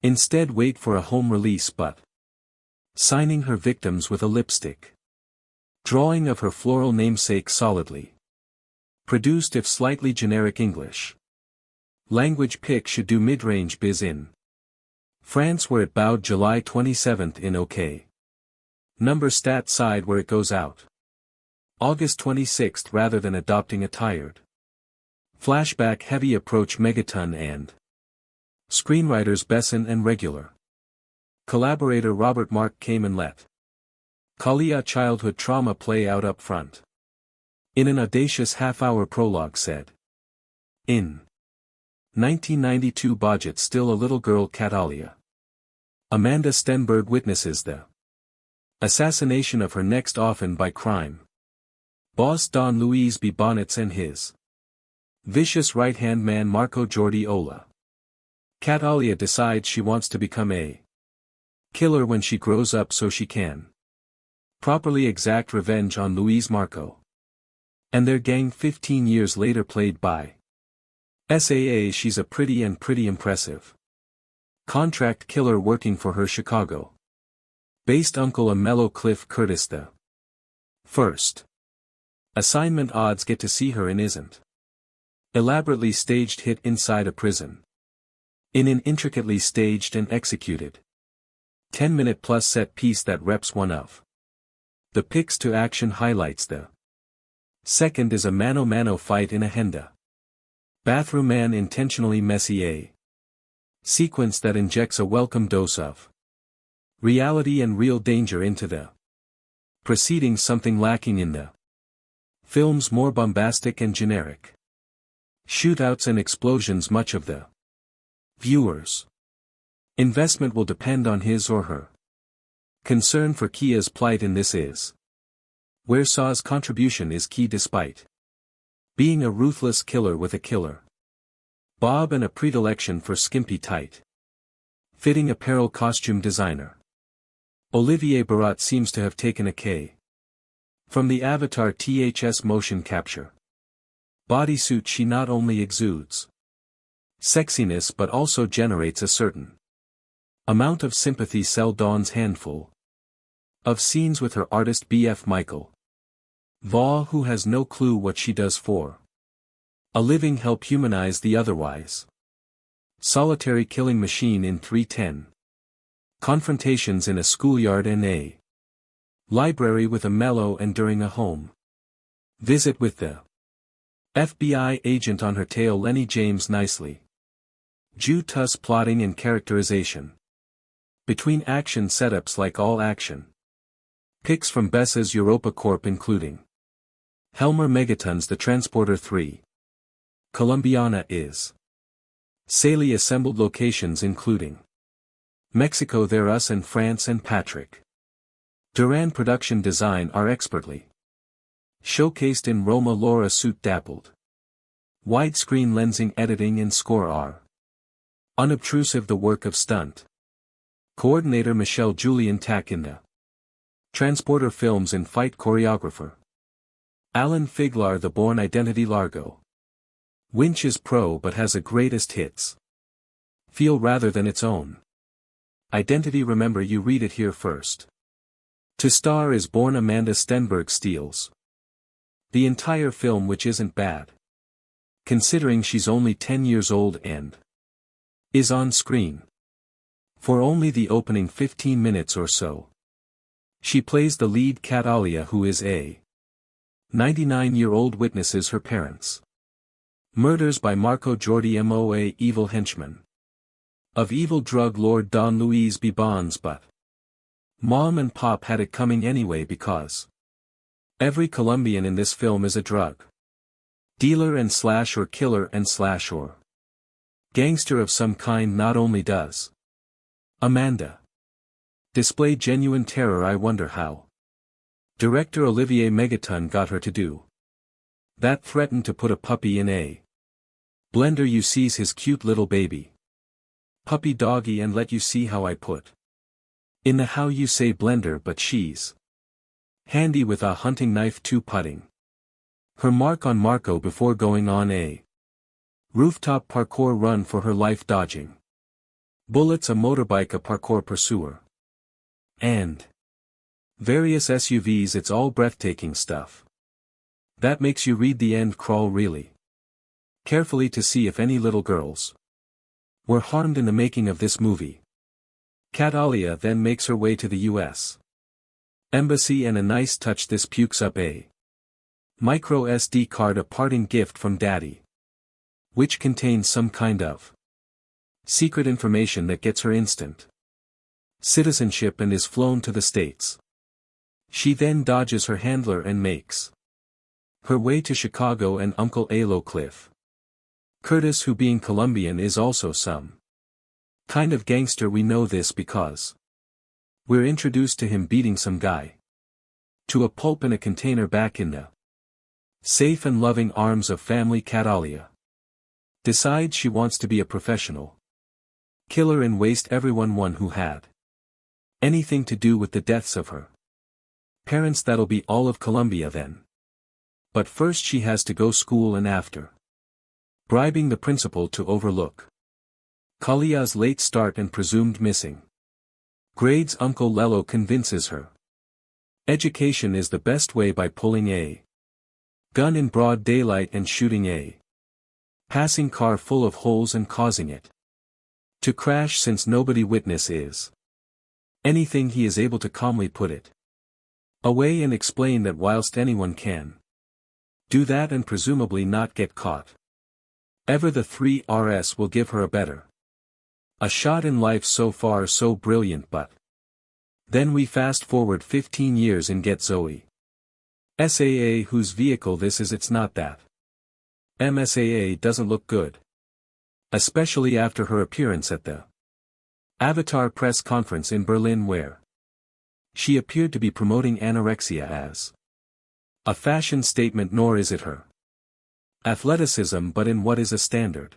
instead wait for a home release, but signing her victims with a lipstick drawing of her floral namesake, solidly produced if slightly generic English language pick should do mid-range biz in France, where it bowed July 27th in OK number stat side, where it goes out August 26th, rather than adopting a tired flashback heavy approach. Megaton and screenwriters Besson and regular collaborator Robert Mark came and let Kalia childhood trauma play out up front in an audacious half-hour prologue. Said in 1992 budget, still a little girl, Catalia Amanda Stenberg witnesses the assassination of her next, often by crime boss Don Luis B. Bonnets and his vicious right-hand man Marco Giordiola. Catalia decides she wants to become a killer when she grows up so she can properly exact revenge on Luis, Marco and their gang. 15 years later, played by SAA, she's a pretty impressive contract killer working for her Chicago-based uncle, a mellow Cliff Curtis. The first assignment odds get to see her in isn't elaborately staged hit inside a prison in an intricately staged and executed 10-minute plus set piece that reps one of the picks to action highlights. The second is a mano-mano fight in a Henda bathroom, man intentionally messy a sequence that injects a welcome dose of reality and real danger into the proceedings, something lacking in the film's more bombastic and generic shootouts and explosions. Much of the viewer's investment will depend on his or her concern for Kia's plight, and this is where Saw's contribution is key. Despite being a ruthless killer with a killer bob and a predilection for skimpy tight fitting apparel, costume designer Olivier Barat seems to have taken a K from the Avatar THS motion capture bodysuit. She not only exudes sexiness but also generates a certain amount of sympathy. Dawn's handful of scenes with her artist BF Michael Vaugh, who has no clue what she does for a living, help humanize the otherwise solitary killing machine in 310. Confrontations in a schoolyard and a library with a mellow and during a home visit with the FBI agent on her tail. Lenny James nicely Jew Tuss plotting and characterization. Between action setups like all action. Picks from Bessa's Europa Corp including Helmer Megatons the Transporter 3. Colombiana is Saley assembled locations including Mexico There Us and France and Patrick Duran production design are expertly showcased in Roma Laura suit dappled. Widescreen lensing editing and score are unobtrusive the work of stunt coordinator Michelle Julian Tack in the Transporter films and fight choreographer Alan Figlar the Born Identity Largo. Winch is pro but has a greatest hits feel rather than its own identity. Remember you read it here first. To star is Born Amanda Stenberg steals the entire film, which isn't bad considering she's only 10 years old and is on screen for only the opening 15 minutes or so. She plays the lead Cat Alia, who is a 99-year-old witnesses her parents' murders by Marco Jordi Moa evil henchman of evil drug lord Don Luis B. Bonds, but Mom and Pop had it coming anyway because every Colombian in this film is a drug dealer and slash or killer and slash or gangster of some kind. Not only does Amanda display genuine terror, I wonder how director Olivier Megaton got her to do that. Threatened to put a puppy in a blender. You sees his cute little baby puppy doggy and let you see how I put in the how you say blender, but she's handy with a hunting knife too, putting her mark on Marco before going on a rooftop parkour run for her life, dodging bullets, a motorbike, a parkour pursuer, and various SUVs. It's all breathtaking stuff that makes you read the end crawl really carefully to see if any little girls were harmed in the making of this movie. Cat Alia then makes her way to the U.S. Embassy, and a nice touch, this pukes up a micro SD card, a parting gift from Daddy, which contains some kind of secret information that gets her instant citizenship and is flown to the States. She then dodges her handler and makes her way to Chicago and Uncle Alo Cliff Curtis, who being Colombian is also some kind of gangster. We know this because we're introduced to him beating some guy to a pulp in a container back in the safe and loving arms of family. Cat Alia decides she wants to be a professional killer and waste everyone one who had anything to do with the deaths of her parents. That'll be all of Colombia then. But first she has to go school, and after bribing the principal to overlook Kalia's late start and presumed missing grades, Uncle Lello convinces her education is the best way by pulling a gun in broad daylight and shooting a passing car full of holes and causing it to crash. Since nobody witness is anything, he is able to calmly put it away and explain that whilst anyone can do that and presumably not get caught ever, the 3RS will give her a better a shot in life. So far so brilliant, but then we fast forward 15 years and get Zoe Saa, whose vehicle this is. It's not that MSAA doesn't look good, especially after her appearance at the Avatar press conference in Berlin, where she appeared to be promoting anorexia as a fashion statement. Nor is it her athleticism, but in what is a standard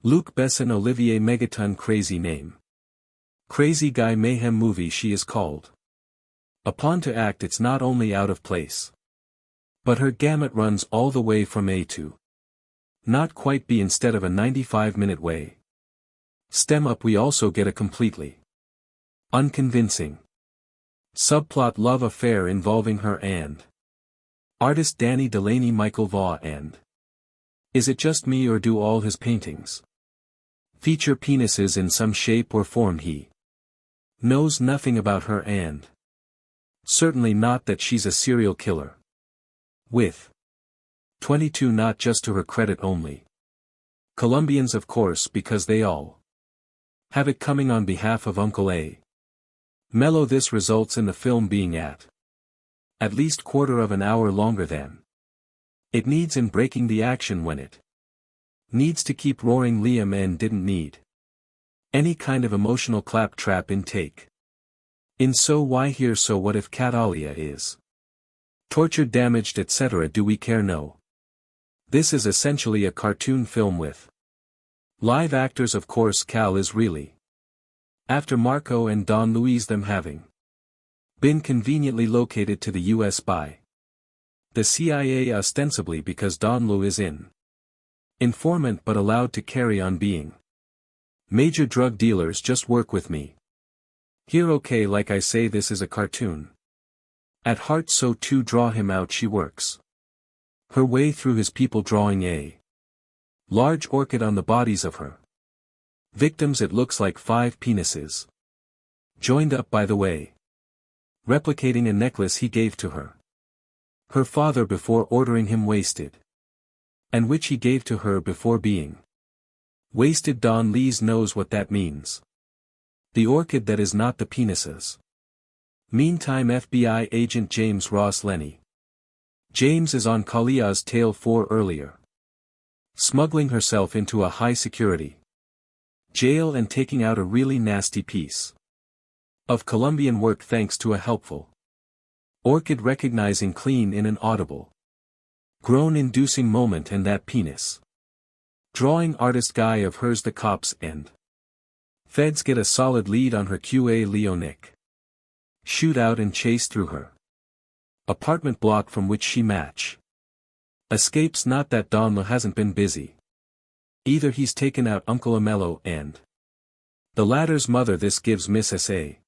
Luc Besson Olivier Megaton crazy name crazy guy mayhem movie she is called upon to act. It's not only out of place, but her gamut runs all the way from A to not quite B instead of a 95-minute way stem up. We also get a completely unconvincing subplot love affair involving her and artist Danny Delaney, Michael Vaugh, and is it just me, or do all his paintings feature penises in some shape or form? He Knows nothing about her and certainly not that she's a serial killer. With 22 not just to her credit only. Colombians of course because they all have it coming on behalf of Uncle A. Mello. This results in the film being at least quarter of an hour longer than it needs in breaking the action when it needs to keep roaring. Liam and didn't need any kind of emotional claptrap intake. In So Why Here So What If Catalia is tortured, damaged, etc. Do we care? No. This is essentially a cartoon film with live actors. Of course Cal is really after Marco and Don Luis, them having been conveniently located to the US by the CIA ostensibly because Don Lu is in informant but allowed to carry on being major drug dealers. Just work with me here, okay? Like I say, this is a cartoon at heart, so to draw him out she works her way through his people, drawing a large orchid on the bodies of her victims. It looks like 5 penises joined up, by the way, replicating a necklace he gave to her father before ordering him wasted, and which he gave to her before being wasted. Don Lees knows what that means. The orchid that is not the penises. Meantime, FBI agent James Ross Lenny James is on Kalia's tail 4 earlier, smuggling herself into a high-security jail and taking out a really nasty piece of Colombian work thanks to a helpful orchid recognizing clean in an audible groan-inducing moment, and that penis drawing artist guy of hers. The cops and feds get a solid lead on her. QA Leonic shoot out and chase through her apartment block from which she escapes. Not that Donla hasn't been busy either. He's taken out Uncle Amello and the latter's mother. This gives Miss S.A.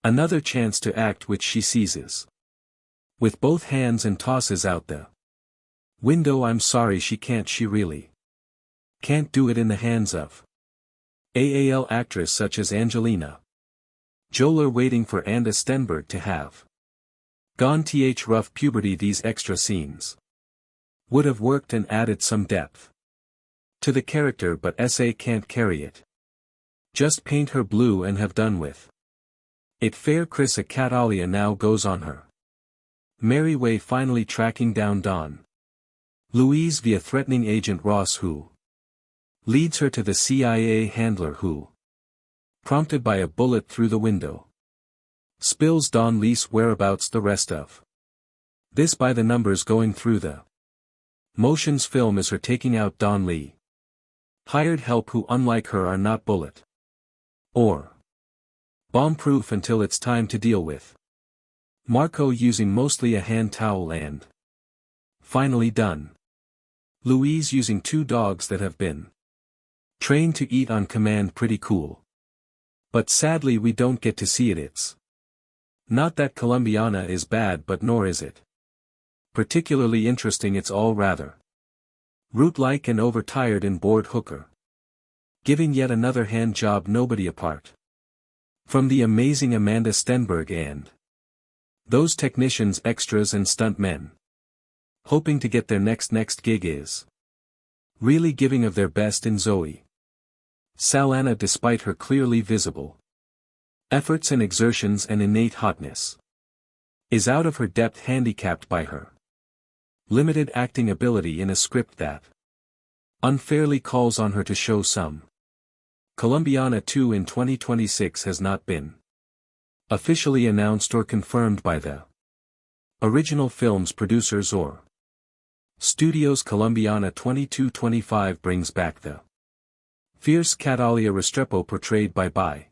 another chance to act, which she seizes with both hands and tosses out the window. I'm sorry, she can't. She really can't do it in the hands of AAL actress such as Angelina Jolie. Waiting for Anda Stenberg to have gone rough puberty. These extra scenes would have worked and added some depth to the character, but SA can't carry it. Just paint her blue and have done with it. Fair Chris Catalia now goes on her merry way, finally tracking down Don Luis via threatening agent Ross, who leads her to the CIA handler who, prompted by a bullet through the window, spills Don Luis' whereabouts. The rest of this by the numbers going through the motions film is her taking out Don Lee hired help who, unlike her, are not bullet or bomb-proof until it's time to deal with Marco, using mostly a hand towel, and finally done Louise using 2 dogs that have been trained to eat on command. Pretty cool. But sadly we don't get to see it. It's not that Colombiana is bad, but nor is it particularly interesting. It's all rather root-like and overtired and bored. Hooker giving yet another hand job, nobody apart from the amazing Amanda Stenberg and those technicians, extras and stunt men hoping to get their next gig is really giving of their best in Zoe Saldana, despite her clearly visible efforts and exertions and innate hotness, is out of her depth, handicapped by her limited acting ability in a script that unfairly calls on her to show some. Colombiana 2 in 2026 has not been officially announced or confirmed by the original film's producers or studios. Colombiana 2225 brings back the fierce Catalia Restrepo portrayed by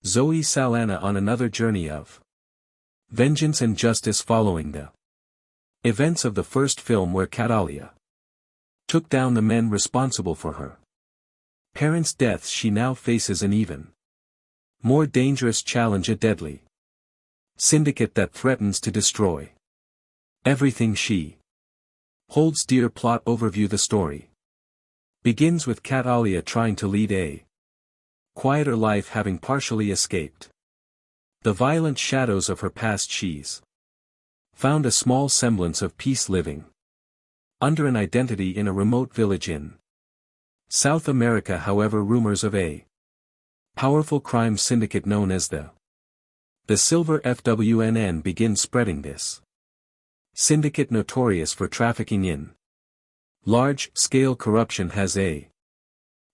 Zoe Saldana on another journey of vengeance and justice following the events of the first film, where Catalia took down the men responsible for her parents' deaths. She now faces an even more dangerous challenge, a deadly syndicate that threatens to destroy everything she holds dear. Plot overview: the story begins with Catalia trying to lead a quieter life having partially escaped the violent shadows of her past, she's found a small semblance of peace living under an identity in a remote village in South America. However, rumors of a powerful crime syndicate known as the Silver FWNN begin spreading. This syndicate, notorious for trafficking in large-scale corruption, has a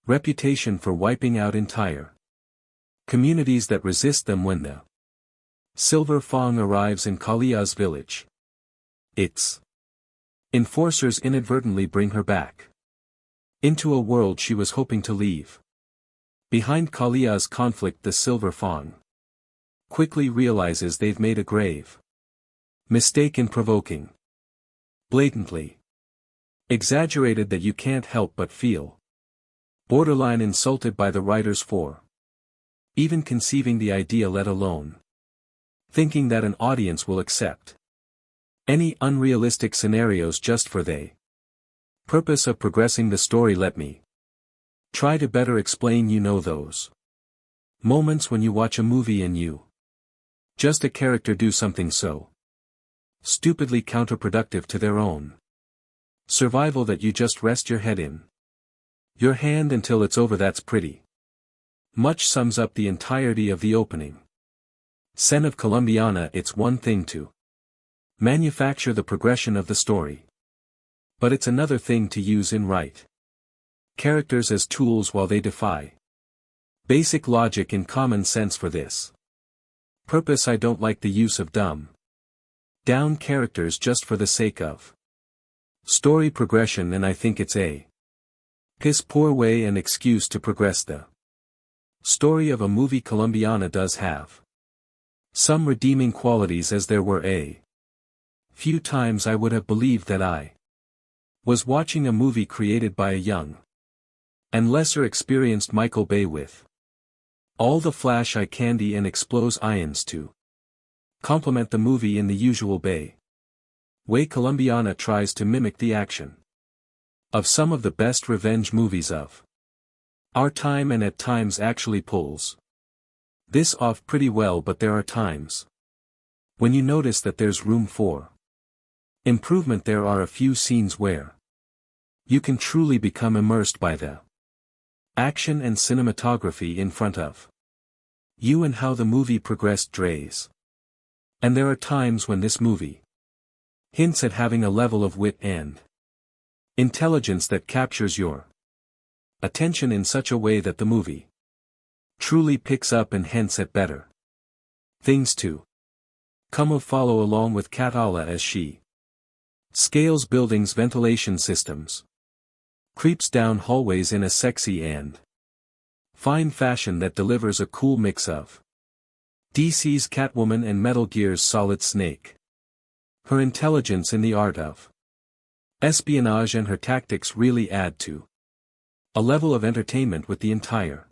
reputation for wiping out entire communities that resist them. When the Silver Fang arrives in Kalia's village, its enforcers inadvertently bring her back into a world she was hoping to leave behind. Kalia's conflict, the Silver Fang quickly realizes they've made a grave mistake in provoking blatantly exaggerated that you can't help but feel borderline insulted by the writers for even conceiving the idea, let alone thinking that an audience will accept any unrealistic scenarios just for the purpose of progressing the story. Let me try to better explain. You know those moments when you watch a movie and you just a character do something so stupidly counterproductive to their own survival that you just rest your head in your hand until it's over. That's pretty much sums up the entirety of the opening scene of Colombiana. It's one thing to manufacture the progression of the story, but it's another thing to use and write characters as tools while they defy basic logic and common sense. For this purpose, I don't like the use of dumb down characters just for the sake of story progression, and I think it's a piss poor way and excuse to progress the story of a movie. Colombiana does have some redeeming qualities, as there were a few times I would have believed that I was watching a movie created by a young and lesser experienced Michael Bay with all the flash, eye candy and explosions to complement the movie in the usual Bay way. Colombiana tries to mimic the action of some of the best revenge movies of our time, and at times actually pulls this off pretty well, but there are times when you notice that there's room for improvement. There are a few scenes where you can truly become immersed by the action and cinematography in front of you and how the movie progressed drays. And there are times when this movie hints at having a level of wit and intelligence that captures your attention in such a way that the movie truly picks up and hints at better things to come. Follow along with Katala as she scales buildings, ventilation systems, creeps down hallways in a sexy and fine fashion that delivers a cool mix of DC's Catwoman and Metal Gear's Solid Snake. Her intelligence in the art of espionage and her tactics really add to a level of entertainment with the entire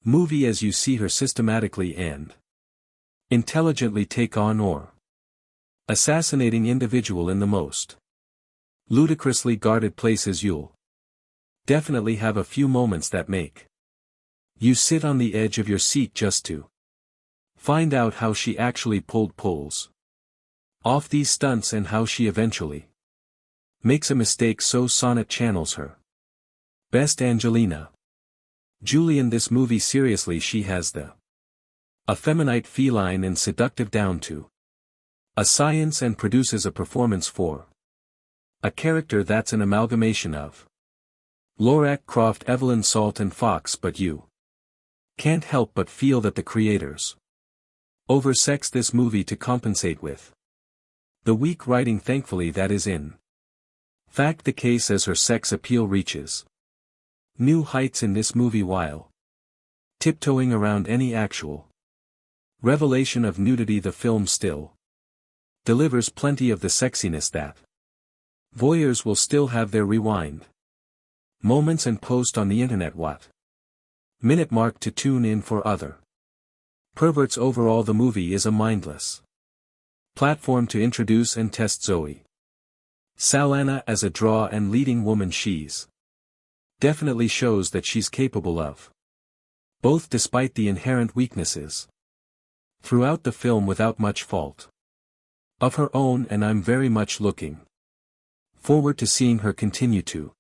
movie, as you see her systematically and intelligently take on or assassinating individual in the most ludicrously guarded places. You'll definitely have a few moments that make you sit on the edge of your seat just to find out how she actually pulls off these stunts and how she eventually makes a mistake. So Sonnet channels her best Angelina Jolie in this movie. Seriously, she has the effeminate, feline and seductive down to a science, and produces a performance for a character that's an amalgamation of Lorak, Croft, Evelyn, Salt and Fox. But you can't help but feel that the creators oversexed this movie to compensate with the weak writing. Thankfully that is in fact the case, as her sex appeal reaches new heights in this movie while tiptoeing around any actual revelation of nudity. The film still delivers plenty of the sexiness that voyeurs will still have their rewind moments and post on the internet what minute mark to tune in for other perverts. Overall, the movie is a mindless platform to introduce and test Zoe Saldana as a draw and leading woman. She's definitely shows that she's capable of both despite the inherent weaknesses throughout the film without much fault of her own, and I'm very much looking forward to seeing her continue to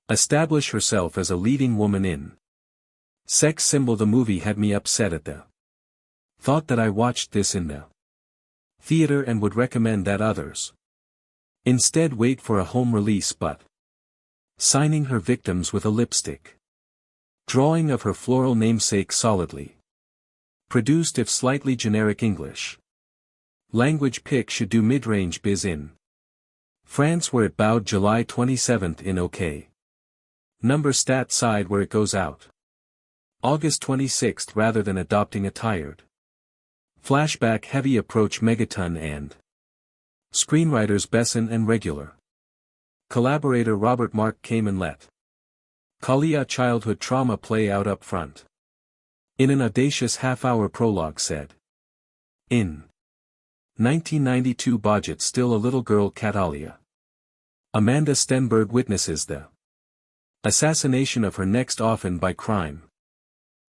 establish herself as a leading woman in sex symbol. The movie had me upset at the thought that I watched this in the theater and would recommend that others instead wait for a home release, but signing her victims with a lipstick drawing of her floral namesake solidly produced if slightly generic English language pick should do mid-range biz in France where it bowed July 27th in OK number stat side where it goes out August 26th rather than adopting a tired flashback heavy approach. Megaton and screenwriters Besson and regular collaborator Robert Mark came and let Kalia childhood trauma play out up front. In an audacious half-hour prologue said, in 1992 budget still a little girl Catalia. Amanda Stenberg witnesses the assassination of her next often by crime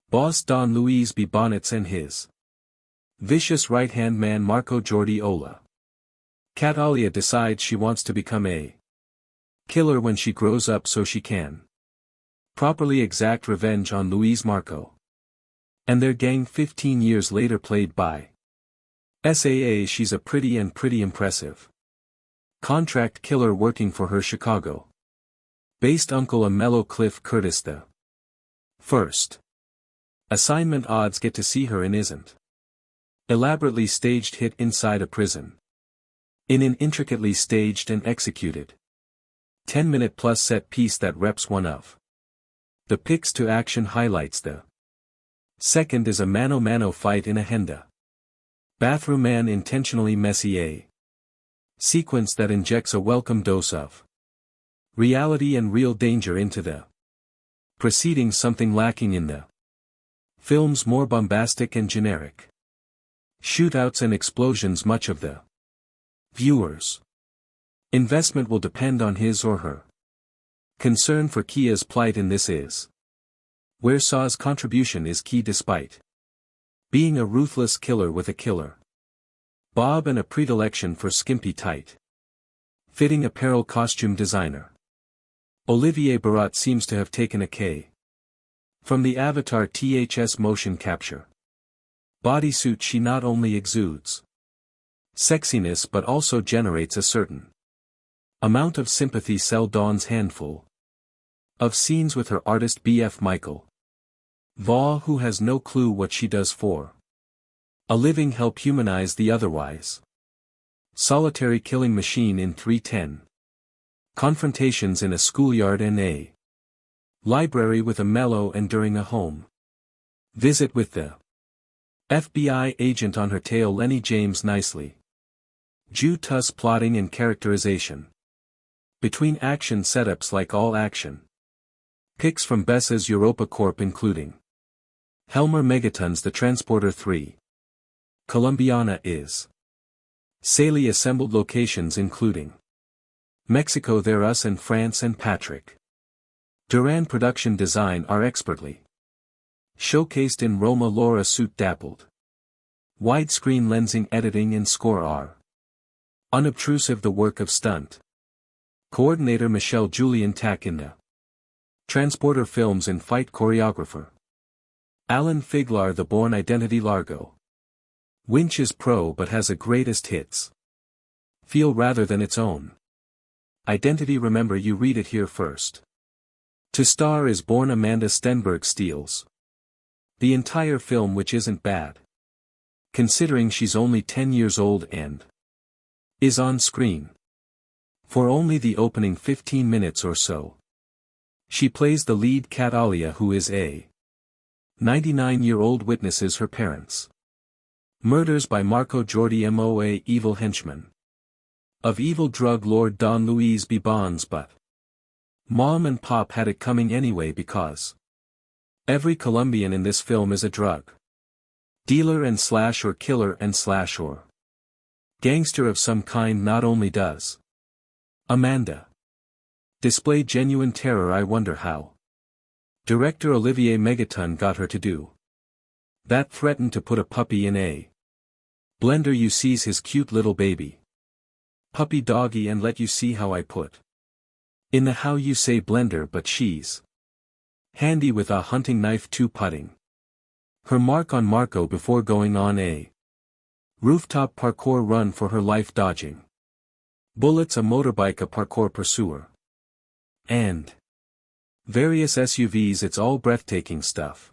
boss Don Luis B. Bonnets and his vicious right-hand man Marco Jordi Ola. Catalia decides she wants to become a killer when she grows up so she can properly exact revenge on Luis Marco and their gang. 15 years later played by SAA. She's a pretty impressive contract killer working for her Chicago based uncle a mellow Cliff Curtis. The first assignment odds get to see her in isn't elaborately staged hit inside a prison in an intricately staged and executed 10-minute plus set piece that reps one of the picks to action highlights. The second is a mano-mano fight in a Henda bathroom man intentionally messy a sequence that injects a welcome dose of reality and real danger into the proceedings, something lacking in the film's more bombastic and generic shootouts and explosions. Much of the viewer's investment will depend on his or her concern for Kia's plight, and this is where Saw's contribution is key. Despite being a ruthless killer with a killer bob and a predilection for skimpy tight fitting apparel, costume designer Olivier Barat seems to have taken a K from the Avatar THS motion capture bodysuit. She not only exudes sexiness but also generates a certain amount of sympathy. Sell Dawn's handful of scenes with her artist BF Michael Vaugh, who has no clue what she does for a living, help humanize the otherwise solitary killing machine in 310 confrontations in a schoolyard and a library with a mellow and during a home visit with the FBI agent on her tail. Lenny James nicely Jew Tuss plotting and characterization between action setups like all action picks from Bessa's Europa Corp including Helmer Megatons. The Transporter 3 Colombiana is Saley assembled locations including Mexico, There Us and France, and Patrick Duran production design are expertly showcased in Roma. Laura suit dappled widescreen lensing, editing and score are unobtrusive. The work of stunt coordinator Michelle Julian Tack in the Transporter films and fight choreographer Alan Figlar. The Bourne Identity. Largo Winch is pro but has a greatest hits feel rather than its own identity. Remember, you read it here first. To star is Bourne. Amanda Stenberg steals the entire film, which isn't bad considering she's only 10 years old and is on screen for only the opening 15 minutes or so. She plays the lead, Catalia, who is a 99-year-old witnesses her parents' murders by Marco Jordi Moa, evil henchman of evil drug lord Don Luis B. Bonds, but Mom and Pop had it coming anyway because every Colombian in this film is a drug dealer and slash or killer and slash or gangster of some kind. Not only does Amanda display genuine terror, I wonder how Director Olivier Megaton got her to do. That threatened to put a puppy in a blender. You sees his cute little baby puppy doggy and let you see how I put in the how you say blender, but she's handy with a hunting knife too, putting her mark on Marco before going on a rooftop parkour run for her life, dodging bullets, a motorbike, a parkour pursuer, and various SUVs. It's all breathtaking stuff.